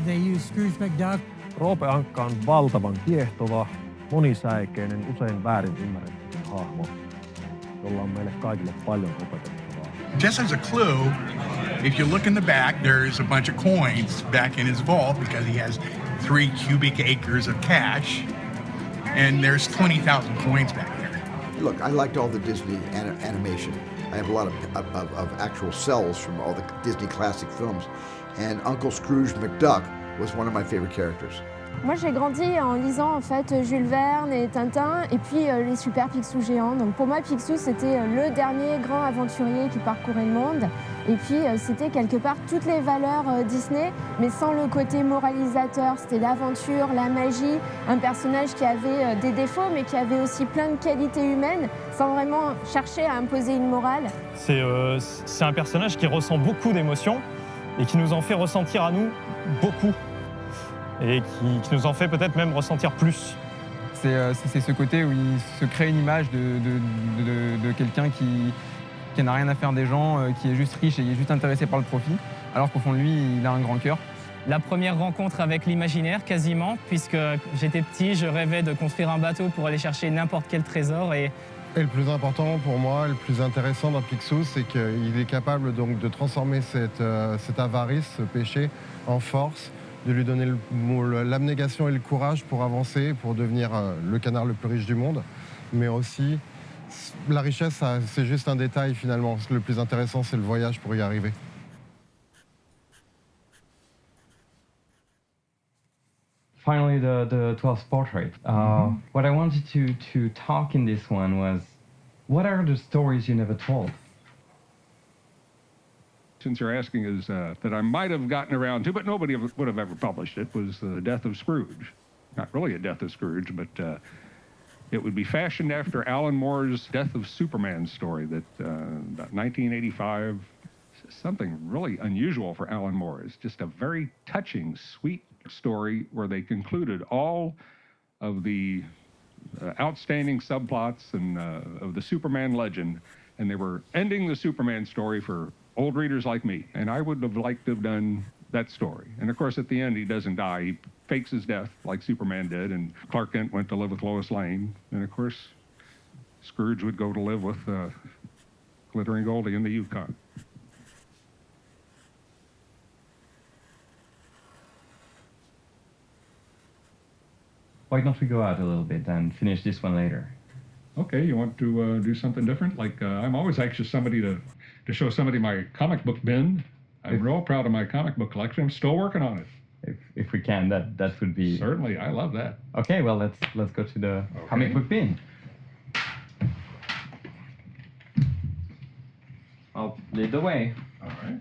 they use Scrooge McDuck. Roope Ankka on valtavan kiehtova, monisäikeinen, usein väärin ymmärretty hahmo, jolla on meille kaikille paljon opetettavaa. Just as a clue, if you look in the back, there's a bunch of coins back in his vault because he has 3 cubic acres of cash, and there's 20,000 coins back there. Look, I liked all the Disney animation. I have a lot of actual cells from all the Disney classic films, and Uncle Scrooge McDuck was one of my favorite characters. Moi, j'ai grandi en lisant en fait Jules Verne et Tintin, et puis les super Picsou géants. Donc pour moi, Picsou, c'était le dernier grand aventurier qui parcourait le monde. Et puis c'était quelque part toutes les valeurs Disney, mais sans le côté moralisateur. C'était l'aventure, la magie, un personnage qui avait des défauts, mais qui avait aussi plein de qualités humaines, sans vraiment chercher à imposer une morale. C'est un personnage qui ressent beaucoup d'émotions et qui nous en fait ressentir à nous beaucoup. Et qui nous en fait peut-être même ressentir plus. C'est ce côté où il se crée une image de quelqu'un qui n'a rien à faire des gens, qui est juste riche et qui est juste intéressé par le profit, alors qu'au fond de lui, il a un grand cœur. La première rencontre avec l'imaginaire, quasiment, puisque j'étais petit, je rêvais de construire un bateau pour aller chercher n'importe quel trésor. Et le plus important pour moi, le plus intéressant dans Picsou, c'est qu'il est capable donc de transformer cette avarice, ce péché, en force, de lui donner l'abnégation et le courage pour avancer, pour devenir le canard le plus riche du monde. Mais aussi, la richesse, c'est juste un détail finalement. Le plus intéressant, c'est le voyage pour y arriver. Finally, the 12th portrait. What I wanted to talk in this one was, what are the stories you never told? Since you're asking is that I might have gotten around to, but nobody would have ever published it, was The Death of Scrooge. Not really a Death of Scrooge, but it would be fashioned after Alan Moore's Death of Superman story that about 1985, something really unusual for Alan Moore. It's just a very touching, sweet story where they concluded all of the outstanding subplots and of the Superman legend, and they were ending the Superman story for old readers like me, and I would have liked to have done that story. And of course, at the end, he doesn't die. He fakes his death like Superman did, and Clark Kent went to live with Lois Lane. And of course, Scrooge would go to live with Glittering Goldie in the Yukon. Why don't we go out a little bit and finish this one later? Okay, you want to do something different? Like, I'm always anxious to show somebody my comic book bin. I'm real proud of my comic book collection. I'm still working on it. If we can, that would be... Certainly, I love that. Okay, well, let's go to the comic book bin. I'll lead the way. All right.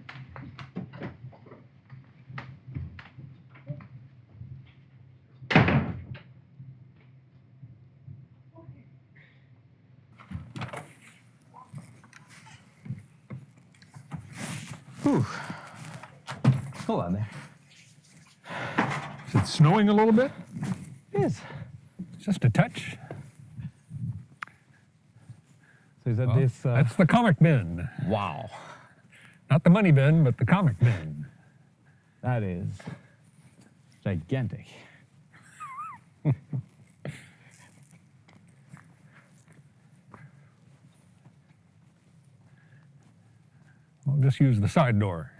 Whew. Hold on there. Is it snowing a little bit? It is. Just a touch. So is that That's the comic bin. Wow. Not the money bin, but the comic bin. That is gigantic. We'll just use the side door.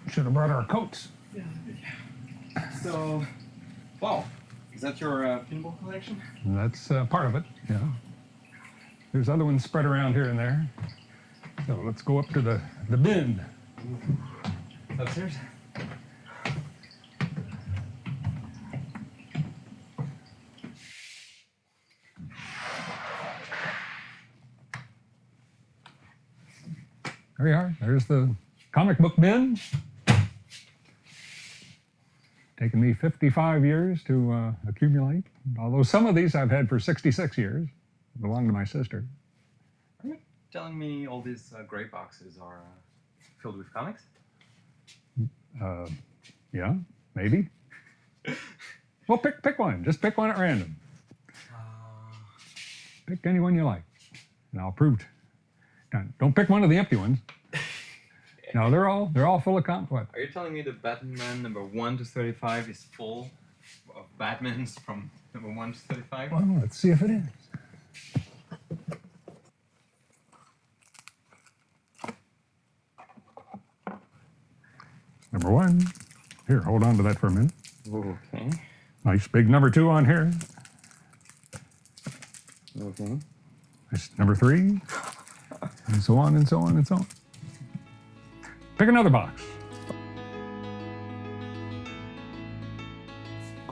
Should have brought our coats. So, wow, is that your pinball collection? And that's part of it, yeah. There's other ones spread around here and there. So let's go up to the bin. Upstairs? There we are. There's the comic book bin. Taken me 55 years to accumulate. Although some of these I've had for 66 years. Belong to my sister. Are you telling me all these gray boxes are filled with comics? Yeah, maybe. Well, pick one. Just pick one at random. Pick any one you like, and I'll prove it. Don't pick one of the empty ones. No, they're all full of comics. What? Are you telling me the Batman number 1 to 35 is full of Batmans from number 1 to 35? Well, let's see if it is. Number 1. Here, hold on to that for a minute. Okay. Nice big number 2 on here. Okay. Nice number 3. And so on and so on and so on. Pick another box.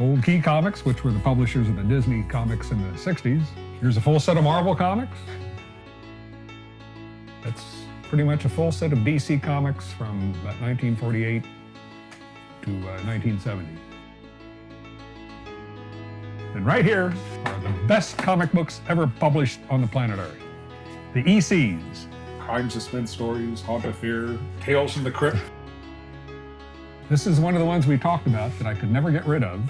Gold Key Comics, which were the publishers of the Disney comics in the 60s. Here's a full set of Marvel comics. That's pretty much a full set of DC comics from about 1948 to 1970. And right here are the best comic books ever published on the planet Earth. The ECs. Crime Suspense Stories, Haunt of Fear, Tales from the Crypt. This is one of the ones we talked about that I could never get rid of.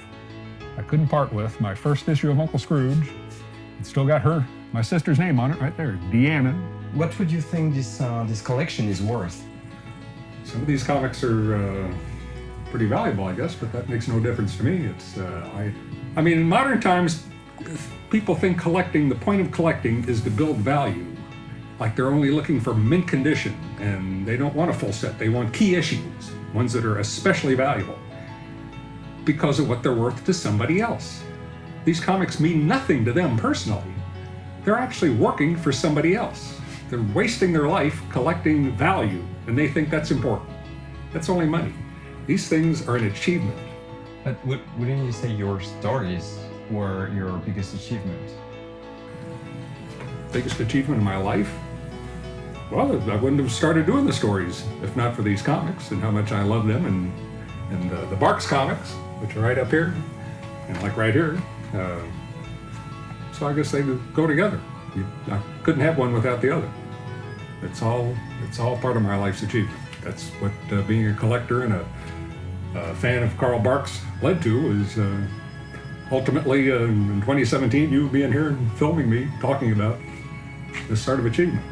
I couldn't part with. My first issue of Uncle Scrooge. It's still got my sister's name on it right there, Deanna. What would you think this collection is worth? Some of these comics are pretty valuable, I guess, but that makes no difference to me. I mean, in modern times, people think the point of collecting is to build value. Like they're only looking for mint condition, and they don't want a full set. They want key issues, ones that are especially valuable because of what they're worth to somebody else. These comics mean nothing to them personally. They're actually working for somebody else. They're wasting their life collecting value, and they think that's important. That's only money. These things are an achievement. But wouldn't you say your stories were your biggest achievement? Biggest achievement in my life? Well, I wouldn't have started doing the stories if not for these comics and how much I love them, and the Barks comics, which are right up here, and like right here. So I guess they go together. I couldn't have one without the other. It's all part of my life's achievement. That's what being a collector and a fan of Carl Barks led to, is ultimately in 2017 you being here and filming me talking about this sort of achievement.